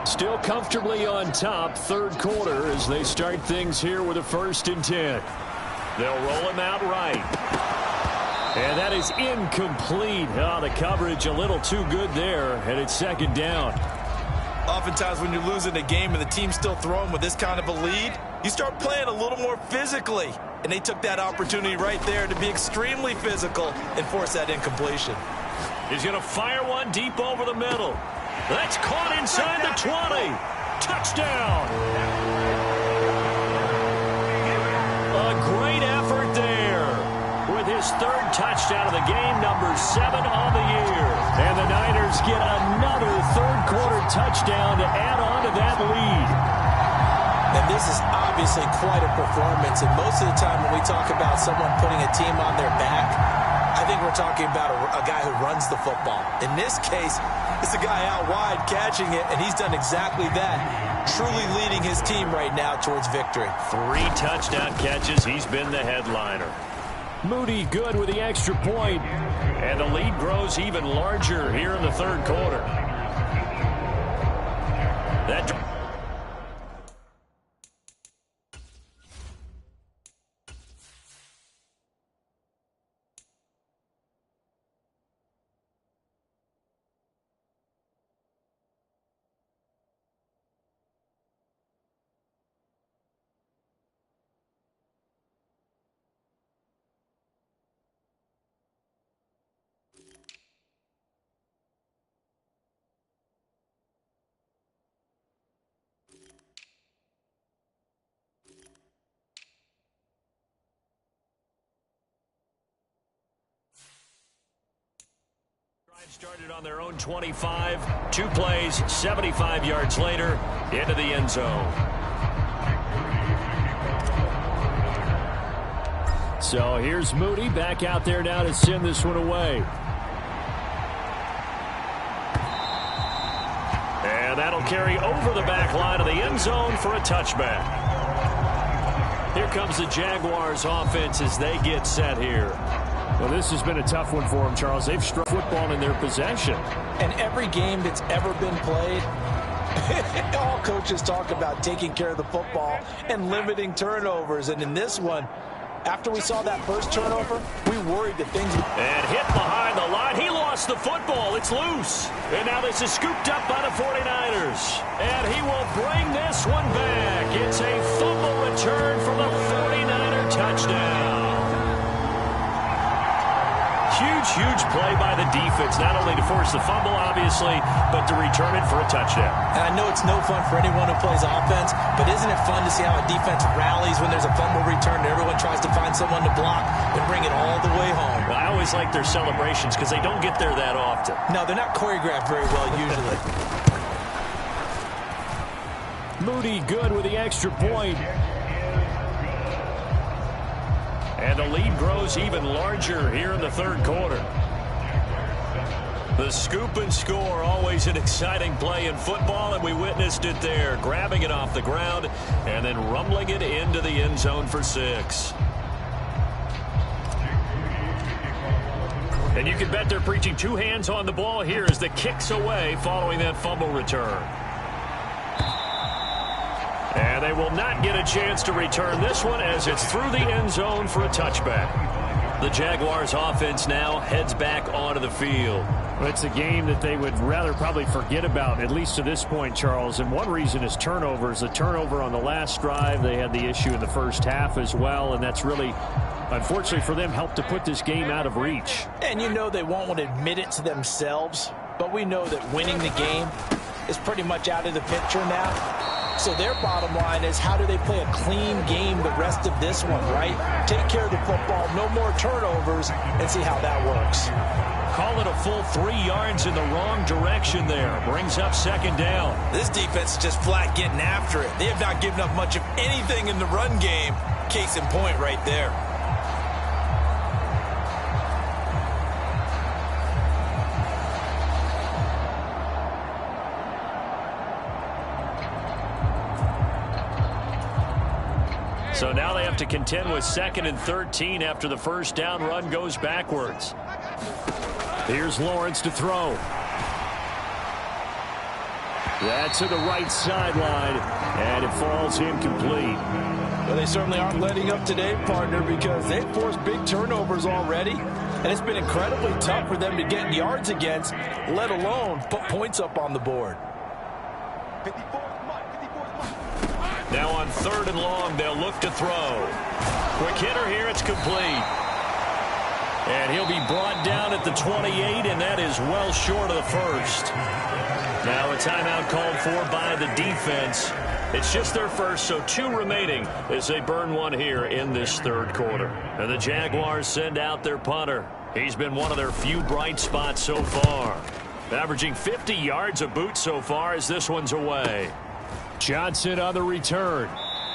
Still comfortably on top, third quarter, as they start things here with a 1st and 10. They'll roll him out right. And that is incomplete. Oh, the coverage a little too good there, and it's 2nd down. Oftentimes when you're losing a game and the team's still throwing with this kind of a lead, you start playing a little more physically. And they took that opportunity right there to be extremely physical and force that incompletion. He's going to fire one deep over the middle. That's caught inside the 20. Touchdown. A great effort there with his 3rd touchdown of the game, number 7 on the year. And the Niners get another third-quarter touchdown to add on to that lead. And this is obviously quite a performance. And most of the time when we talk about someone putting a team on their back, I think we're talking about a guy who runs the football. In this case, it's a guy out wide catching it, and he's done exactly that, truly leading his team right now towards victory. 3 touchdown catches. He's been the headliner. Moody good with the extra point, and the lead grows even larger here in the third quarter. That started on their own 25. 2 plays, 75 yards later, into the end zone. So here's Moody back out there now to send this one away. And that'll carry over the back line of the end zone for a touchback. Here comes the Jaguars offense as they get set here. Well, this has been a tough one for them, Charles. They've struck football in their possession. And every game that's ever been played, all coaches talk about taking care of the football and limiting turnovers. And in this one, after we saw that first turnover, we worried that things would... And hit behind the line. He lost the football. It's loose. And now this is scooped up by the 49ers. And he will bring this one back. It's a fumble return for the 49er touchdown. Huge play by the defense, not only to force the fumble, obviously, but to return it for a touchdown. And I know it's no fun for anyone who plays offense, but isn't it fun to see how a defense rallies when there's a fumble return and everyone tries to find someone to block and bring it all the way home? Well, I always like their celebrations because they don't get there that often. No, they're not choreographed very well usually. Moody good with the extra point. And the lead grows even larger here in the third quarter. The scoop and score, always an exciting play in football, and we witnessed it there, grabbing it off the ground and then rumbling it into the end zone for 6. And you can bet they're preaching 2 hands on the ball here as the kick's away following that fumble return. And they will not get a chance to return this one as it's through the end zone for a touchback. The Jaguars offense now heads back onto the field. Well, it's a game that they would rather probably forget about, at least to this point, Charles. And one reason is turnovers. A turnover on the last drive. They had the issue in the first half as well, and that's really, unfortunately for them, helped to put this game out of reach. And you know they won't want to admit it to themselves, but we know that winning the game is pretty much out of the picture now. So their bottom line is, how do they play a clean game the rest of this one, right? Take care of the football, no more turnovers, and see how that works. Call it a full 3 yards in the wrong direction there. Brings up second down. This defense is just flat getting after it. They have not given up much of anything in the run game. Case in point right there. So now they have to contend with 2nd and 13 after the first down run goes backwards. Here's Lawrence to throw. That's to the right sideline, and it falls incomplete. Well, they certainly aren't letting up today, partner, because they've forced big turnovers already, and it's been incredibly tough for them to get yards against, let alone put points up on the board. Now on 3rd and long, they'll look to throw. Quick hitter here, it's complete. And he'll be brought down at the 28, and that is well short of the first. Now a timeout called for by the defense. It's just their first, so 2 remaining as they burn one here in this 3rd quarter. And the Jaguars send out their punter. He's been one of their few bright spots so far. Averaging 50 yards a boot so far as this one's away. Johnson on the return.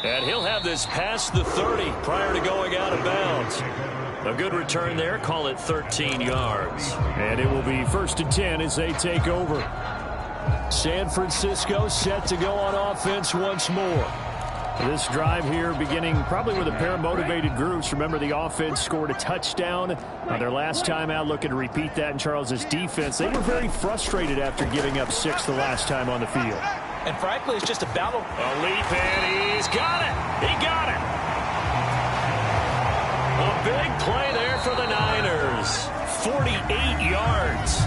And he'll have this past the 30 prior to going out of bounds. A good return there. Call it 13 yards. And it will be 1st and 10 as they take over. San Francisco set to go on offense once more. This drive here beginning probably with a pair of motivated groups. Remember, the offense scored a touchdown on their last time out. Looking to repeat that in Charles's defense. They were very frustrated after giving up 6 the last time on the field. And frankly, it's just a battle. A leap, and he's got it. He got it. A big play there for the Niners. 48 yards.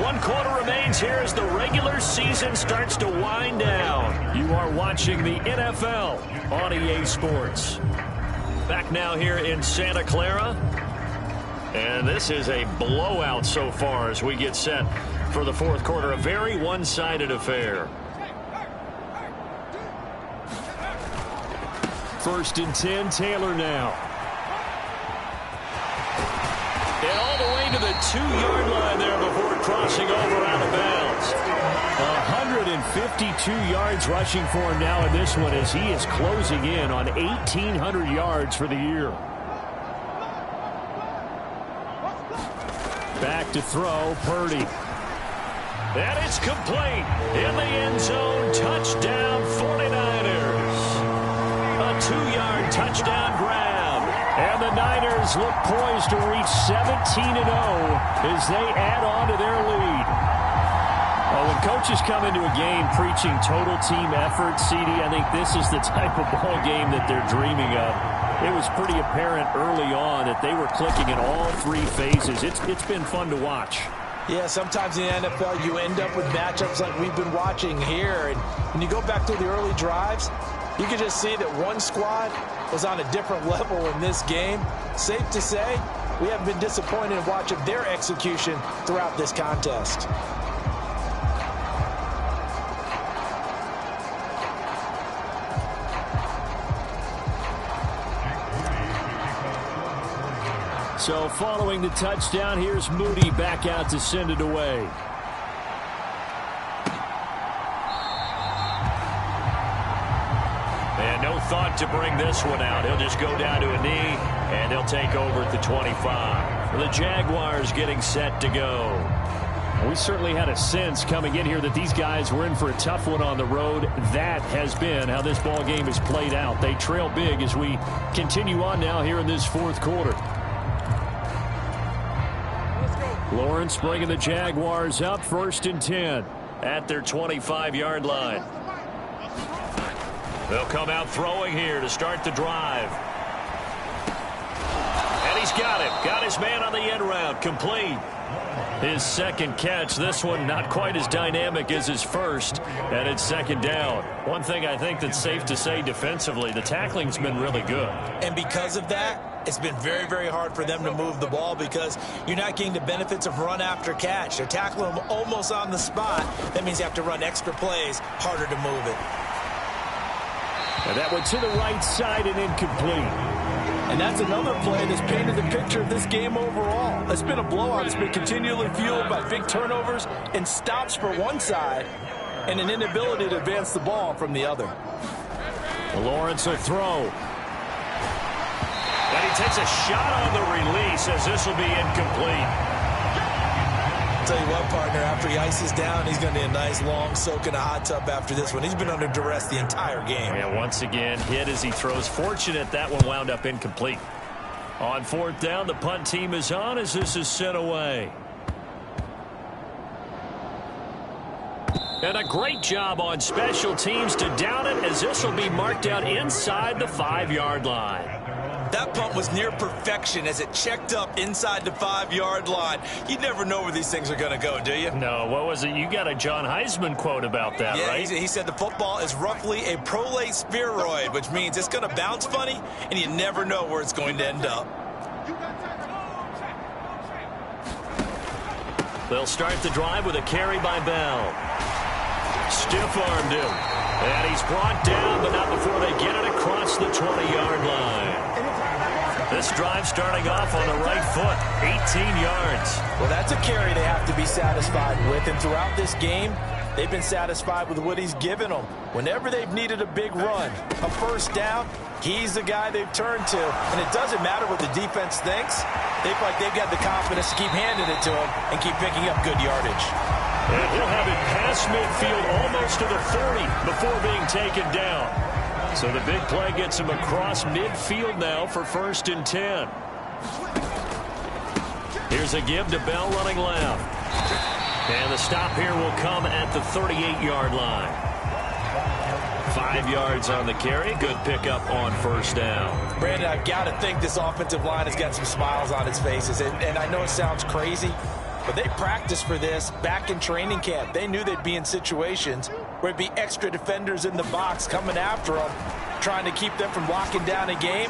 1 quarter remains here as the regular season starts to wind down. You are watching the NFL on EA Sports. Back now here in Santa Clara. And this is a blowout so far as we get set for the 4th quarter. A very one-sided affair. 1st and 10, Taylor now. And all the way to the 2-yard line there before crossing over out of bounds. 152 yards rushing for him now in this one as he is closing in on 1,800 yards for the year. Back to throw, Purdy. And it's complete in the end zone. Touchdown, 49ers. A 2-yard touchdown grab. And the Niners look poised to reach 17-0 as they add on to their lead. Well, when coaches come into a game preaching total team effort, CD, I think this is the type of ball game that they're dreaming of. It was pretty apparent early on that they were clicking in all 3 phases. It's been fun to watch. Yeah, sometimes in the NFL you end up with matchups like we've been watching here. And when you go back through the early drives, you can just see that one squad was on a different level in this game. Safe to say, we haven't been disappointed in watching their execution throughout this contest. So following the touchdown, here's Moody back out to send it away. And no thought to bring this one out. He'll just go down to a knee, and he'll take over at the 25. The Jaguars getting set to go. We certainly had a sense coming in here that these guys were in for a tough one on the road. That has been how this ball game has played out. They trail big as we continue on now here in this 4th quarter. Lawrence bringing the Jaguars up, 1st and 10 at their 25-yard line. They'll come out throwing here to start the drive. And he's got it. Got his man on the end route. Complete. His 2nd catch. This one not quite as dynamic as his first. And it's 2nd down. One thing I think that's safe to say defensively, the tackling's been really good. And because of that, it's been very, very hard for them to move the ball because you're not getting the benefits of run after catch. They're tackling them almost on the spot. That means you have to run extra plays, harder to move it. And that went to the right side and incomplete. And that's another play that's painted the picture of this game overall. It's been a blowout. It's been continually fueled by big turnovers and stops for one side and an inability to advance the ball from the other. Lawrence will throw. And he takes a shot on the release as this will be incomplete. I'll tell you what, partner, after he ices down, he's going to need a nice long soak in a hot tub after this one. He's been under duress the entire game. And once again, hit as he throws. Fortunate that one wound up incomplete. On fourth down, the punt team is on as this is sent away. And a great job on special teams to down it as this will be marked out inside the 5-yard line. That punt was near perfection as it checked up inside the 5-yard line. You never know where these things are going to go, do you? No, what was it? You got a John Heisman quote about that, yeah, right? He said the football is roughly a prolate spheroid, which means it's going to bounce funny, and you never know where it's going to end up. They'll start the drive with a carry by Bell. Stiff-armed him. And he's brought down, but not before they get it across the 20-yard line. This drive starting off on the right foot, 18 yards. Well, that's a carry they have to be satisfied with. And throughout this game, they've been satisfied with what he's given them. Whenever they've needed a big run, a first down, he's the guy they've turned to. And it doesn't matter what the defense thinks. They feel like they've got the confidence to keep handing it to him and keep picking up good yardage. And he'll have it past midfield almost to the 30 before being taken down. So the big play gets him across midfield now for 1st and 10. Here's a give to Bell running left. And the stop here will come at the 38-yard line. 5 yards on the carry. Good pickup on 1st down. Brandon, I've got to think this offensive line has got some smiles on its faces. And I know it sounds crazy, but they practiced for this back in training camp. They knew they'd be in situations where it'd be extra defenders in the box coming after them, trying to keep them from locking down a game.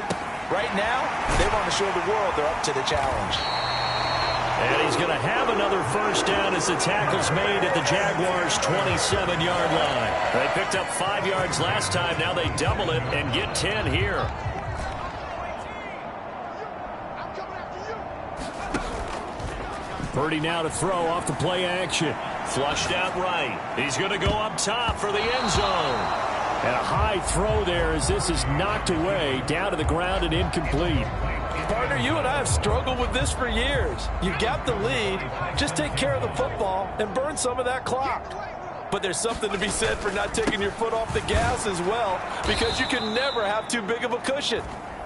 Right now, they want to show the world they're up to the challenge. And he's going to have another 1st down as the tackle's made at the Jaguars' 27-yard line. They picked up 5 yards last time. Now they double it and get 10 here. Purdy now to throw off the play action. Flushed out right. He's going to go up top for the end zone. And a high throw there as this is knocked away, down to the ground and incomplete. Partner, you and I have struggled with this for years. You've got the lead. Just take care of the football and burn some of that clock. But there's something to be said for not taking your foot off the gas as well, because you can never have too big of a cushion.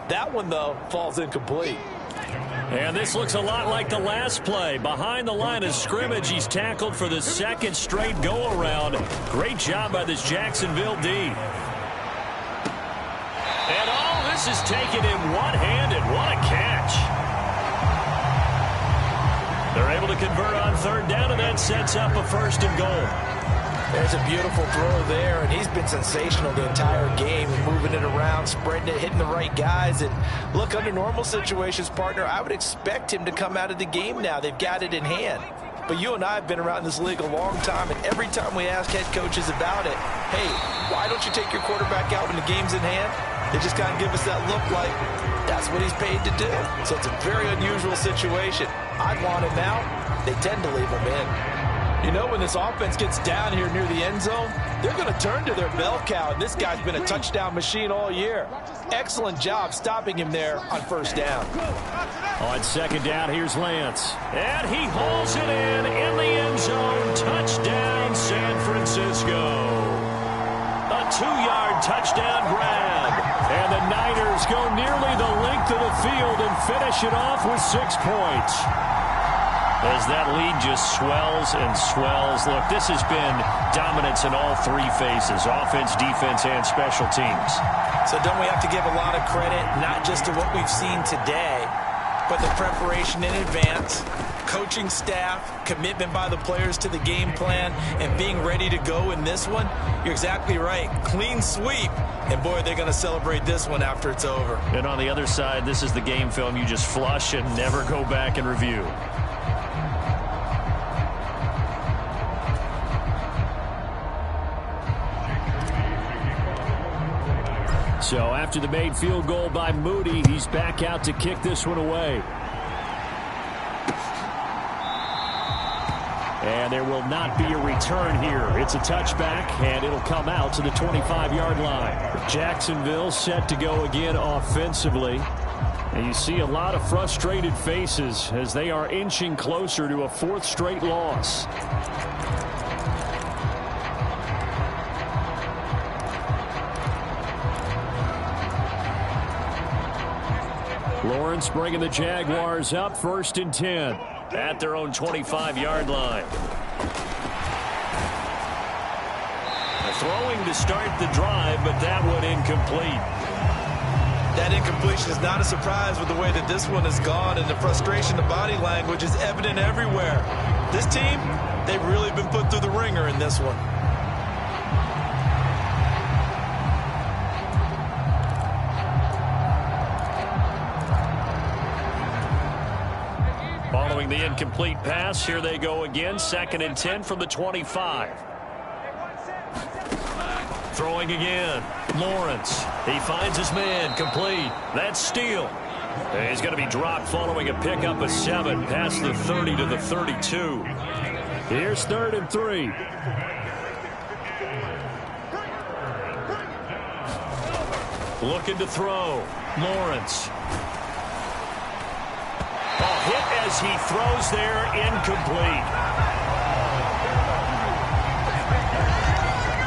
That one, though, falls incomplete. And this looks a lot like the last play. Behind the line of scrimmage, he's tackled for the 2nd straight go-around. Great job by this Jacksonville D. And all this is taken in one-handed. What a catch. They're able to convert on 3rd down, and that sets up a 1st and goal. There's a beautiful throw there, and he's been sensational the entire game, moving it around, spreading it, hitting the right guys. And look, under normal situations, partner, I would expect him to come out of the game now. They've got it in hand. But you and I have been around this league a long time, and every time we ask head coaches about it, hey, why don't you take your quarterback out when the game's in hand? They just kind of give us that look like that's what he's paid to do. So it's a very unusual situation. I'd want him out. They tend to leave him in. You know, when this offense gets down here near the end zone, they're going to turn to their bell cow, and this guy's been a touchdown machine all year. Excellent job stopping him there on 1st down. On 2nd down, here's Lance. And he hauls it in the end zone. Touchdown, San Francisco. A 2-yard touchdown grab. And the Niners go nearly the length of the field and finish it off with 6 points. As that lead just swells and swells. Look, this has been dominance in all 3 phases, offense, defense, and special teams. So don't we have to give a lot of credit, not just to what we've seen today, but the preparation in advance, coaching staff, commitment by the players to the game plan, and being ready to go in this one? You're exactly right. Clean sweep. And, boy, they're going to celebrate this one after it's over. And on the other side, this is the game film you just flush and never go back and review. So after the made field goal by Moody, he's back out to kick this one away. And there will not be a return here. It's a touchback, and it'll come out to the 25-yard line. Jacksonville set to go again offensively. And you see a lot of frustrated faces as they are inching closer to a fourth straight loss. Lawrence bringing the Jaguars up 1st and 10 at their own 25-yard line. Throwing to start the drive, but that one incomplete. That incompletion is not a surprise with the way that this one has gone, and the frustration, the body language is evident everywhere. This team, they've really been put through the ringer in this one. Following the incomplete pass, here they go again. 2nd and 10 from the 25. Throwing again. Lawrence. He finds his man. Complete. That's Steele. He's going to be dropped following a pickup of 7 past the 30 to the 32. Here's 3rd and 3. Looking to throw. Lawrence. Hit as he throws there, incomplete.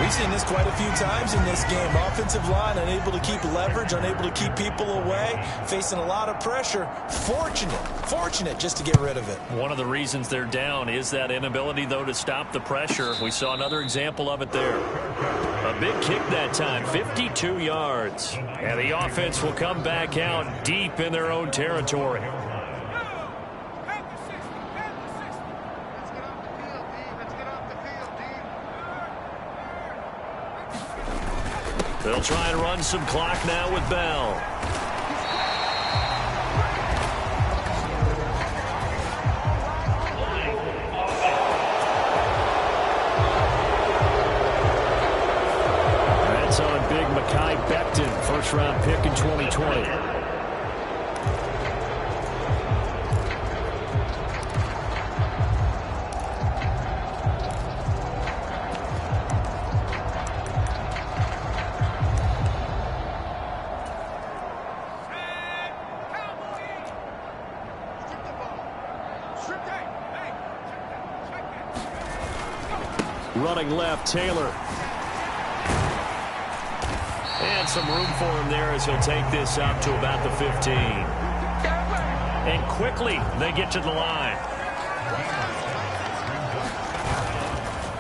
We've seen this quite a few times in this game. Offensive line unable to keep leverage, unable to keep people away, facing a lot of pressure. Fortunate just to get rid of it. One of the reasons they're down is that inability, though, to stop the pressure. We saw another example of it there. A big kick that time, 52 yards. And the offense will come back out deep in their own territory. They'll try and run some clock now with Bell. That's on big Mekhi Becton, first-round pick in 2020. Running left, Taylor. And some room for him there as he'll take this up to about the 15. And quickly they get to the line.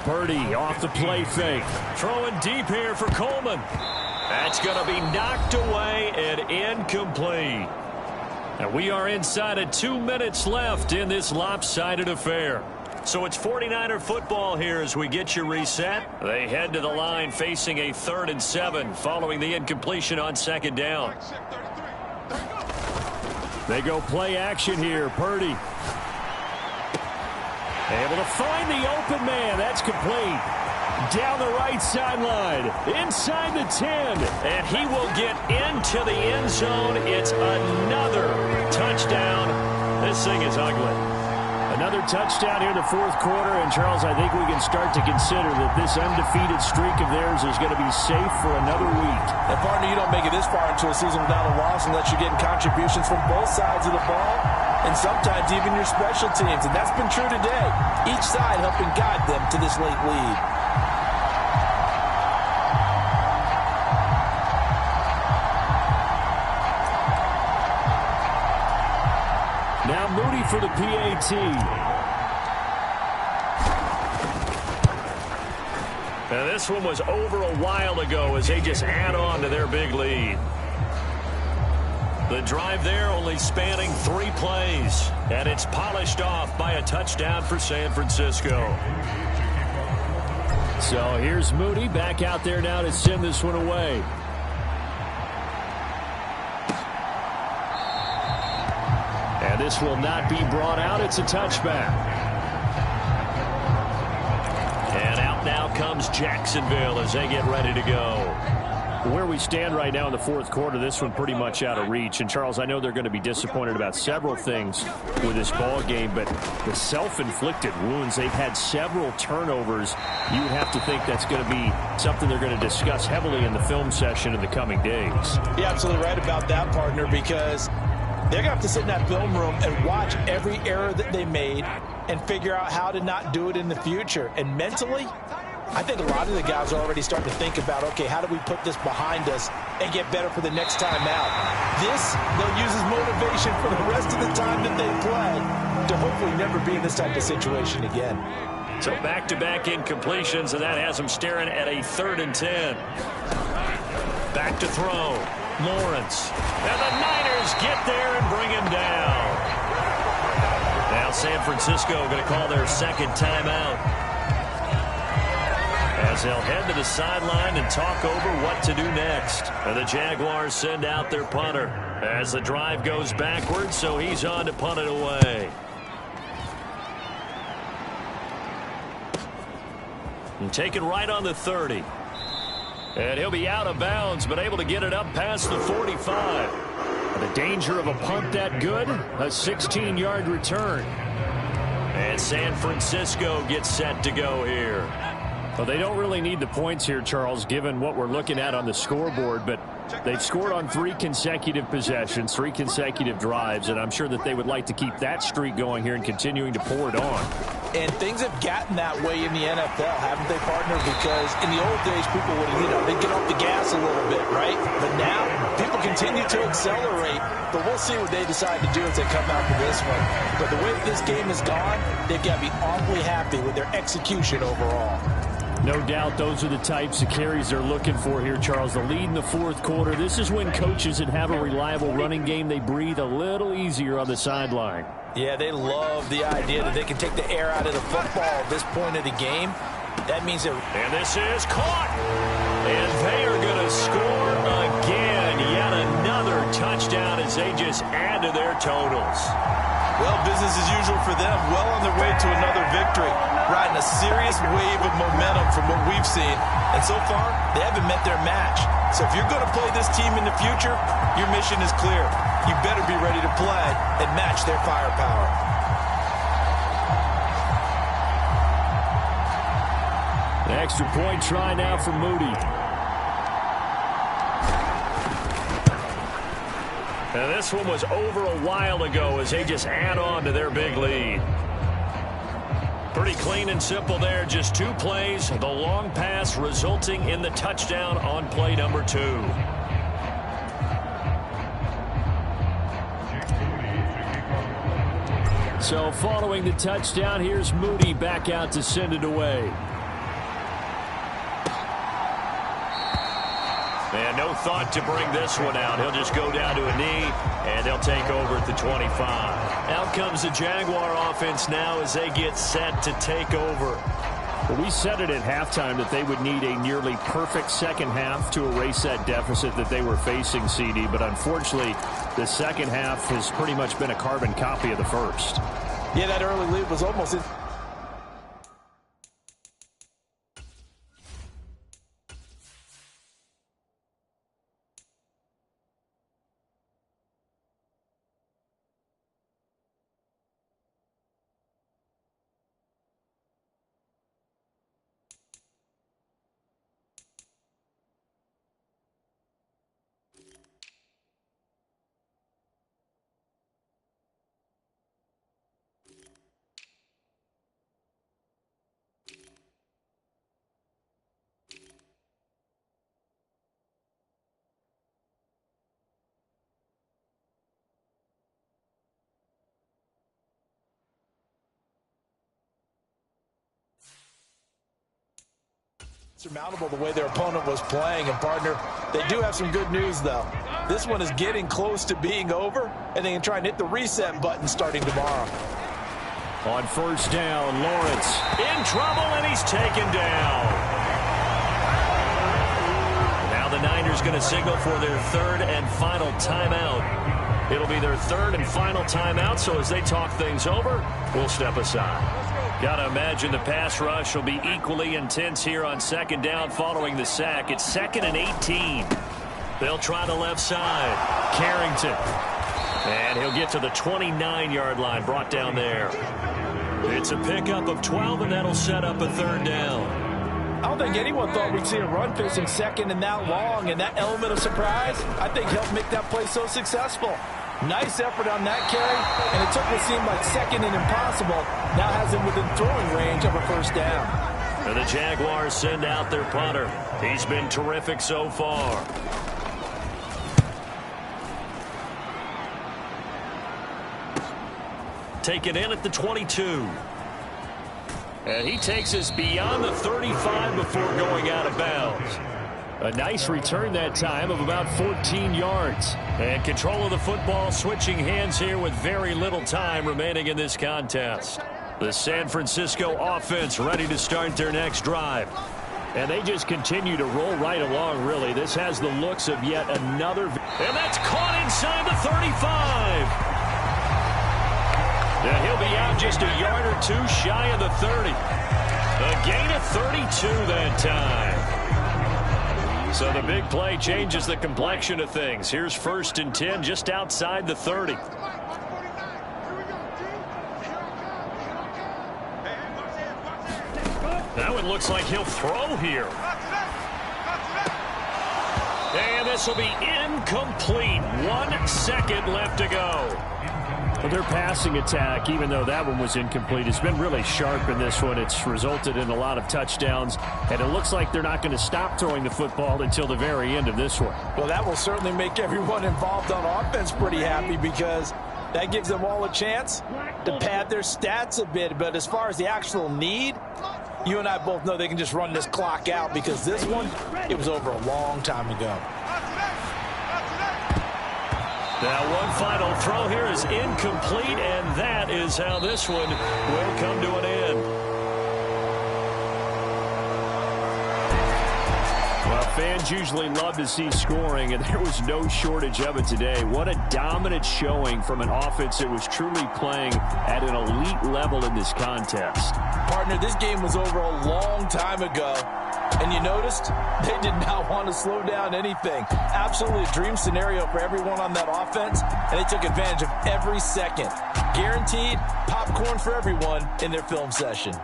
Purdy off the play fake. Throwing deep here for Coleman. That's going to be knocked away and incomplete. And we are inside of 2 minutes left in this lopsided affair. So it's 49er football here as we get you reset. They head to the line facing a 3rd and 7 following the incompletion on 2nd down. They go play action here. Purdy. Able to find the open man. That's complete. Down the right sideline. Inside the 10. And he will get into the end zone. It's another touchdown. This thing is ugly. Another touchdown here in the 4th quarter, and Charles, I think we can start to consider that this undefeated streak of theirs is going to be safe for another week. And partner, you don't make it this far into a season without a loss unless you're getting contributions from both sides of the ball, and sometimes even your special teams, and that's been true today. Each side helping guide them to this late lead. Now Moody for the PAT. Now this one was over a while ago as they just add on to their big lead. The drive there only spanning 3 plays, and it's polished off by a touchdown for San Francisco. So here's Moody back out there now to send this one away. And this will not be brought out. It's a touchback. And out now comes Jacksonville as they get ready to go. Where we stand right now in the fourth quarter, this one pretty much out of reach. And, Charles, I know they're going to be disappointed about several things with this ball game, but the self-inflicted wounds, they've had several turnovers. You would have to think that's going to be something they're going to discuss heavily in the film session in the coming days. You're absolutely right about that, partner, because they're going to have to sit in that film room and watch every error that they made and figure out how to not do it in the future. And mentally, I think a lot of the guys are already starting to think about, okay, how do we put this behind us and get better for the next time out? This, they'll use as motivation for the rest of the time that they play to hopefully never be in this type of situation again. So back-to-back incompletions, and that has them staring at a 3rd and 10. Back to throw. Lawrence. And the Niners get there and bring him down. Now San Francisco going to call their second timeout, as they'll head to the sideline and talk over what to do next. And the Jaguars send out their punter as the drive goes backwards, so he's on to punt it away. And taken right on the 30. And he'll be out of bounds, but able to get it up past the 45. The danger of a punt that good, a 16-yard return. And San Francisco gets set to go here. Well, they don't really need the points here, Charles, given what we're looking at on the scoreboard, but they've scored on 3 consecutive possessions, 3 consecutive drives, and I'm sure that they would like to keep that streak going here and continuing to pour it on. And things have gotten that way in the NFL, haven't they, partner? Because in the old days, people would, they'd get off the gas a little bit, right? But now, people continue to accelerate, but we'll see what they decide to do as they come out for this one. But the way this game has gone, they've got to be awfully happy with their execution overall. No doubt those are the types of carries they're looking for here, Charles. The lead in the fourth quarter. This is when coaches that have a reliable running game, they breathe a little easier on the sideline. Yeah, they love the idea that they can take the air out of the football at this point of the game. That means they're... And this is caught. And they are going to score again. Yet another touchdown as they just add to their totals. Well, business as usual for them. Well on their way to another victory. Riding a serious wave of momentum from what we've seen. And so far, they haven't met their match. So if you're going to play this team in the future, your mission is clear. You better be ready to play and match their firepower. The extra point try now for Moody. And this one was over a while ago as they just add on to their big lead. Pretty clean and simple there. Just 2 plays. The long pass resulting in the touchdown on play number 2. So following the touchdown, here's Moody back out to send it away. And no thought to bring this one out. He'll just go down to a knee, and they'll take over at the 25. Out comes the Jaguar offense now as they get set to take over. Well, we said it at halftime that they would need a nearly perfect second half to erase that deficit that they were facing, CD. But unfortunately, the second half has pretty much been a carbon copy of the first. Yeah, that early lead was almost... surmountable the way their opponent was playing. And partner, they do have some good news though. This one is getting close to being over, and they can try and hit the reset button starting tomorrow. On first down, Lawrence in trouble, and he's taken down. Now the Niners going to signal for their 3rd and final timeout. It'll be their third and final timeout, so as they talk things over, we'll step aside. Got to imagine the pass rush will be equally intense here on second down following the sack. It's 2nd and 18. They'll try the left side. Carrington. And he'll get to the 29-yard line, brought down there. It's a pickup of 12, and that'll set up a third down. I don't think anyone thought we'd see a run facing second and that long, and that element of surprise, I think, helped make that play so successful. Nice effort on that carry, and it took what seemed like second and impossible. Now has him within throwing range of a first down. And the Jaguars send out their punter. He's been terrific so far. Taken in at the 22. And he takes us beyond the 35 before going out of bounds. A nice return that time of about 14 yards. And control of the football switching hands here with very little time remaining in this contest. The San Francisco offense ready to start their next drive. And they just continue to roll right along, really. This has the looks of yet another. And that's caught inside the 35. Yeah, he'll be out just a yard or two shy of the 30. A gain of 32 that time. So the big play changes the complexion of things. Here's 1st and 10 just outside the 30. Now it looks like he'll throw here. And this will be incomplete. 1 second left to go. Well, their passing attack, even though that one was incomplete, has been really sharp in this one. It's resulted in a lot of touchdowns, and it looks like they're not going to stop throwing the football until the very end of this one. Well, that will certainly make everyone involved on offense pretty happy, because that gives them all a chance to pad their stats a bit. But as far as the actual need, you and I both know they can just run this clock out, because this one, it was over a long time ago. Now one final throw here is incomplete, and that is how this one will come to an end. Well, fans usually love to see scoring, and there was no shortage of it today. What a dominant showing from an offense that was truly playing at an elite level in this contest. Partner, this game was over a long time ago. And you noticed they did not want to slow down anything. Absolutely a dream scenario for everyone on that offense, and they took advantage of every second. Guaranteed popcorn for everyone in their film session.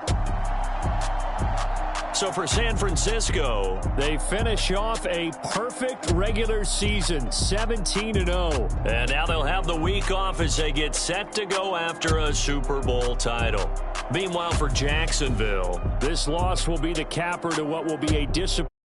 So for San Francisco, they finish off a perfect regular season, 17-0. And now they'll have the week off as they get set to go after a Super Bowl title. Meanwhile, for Jacksonville, this loss will be the capper to what will be a disappointment.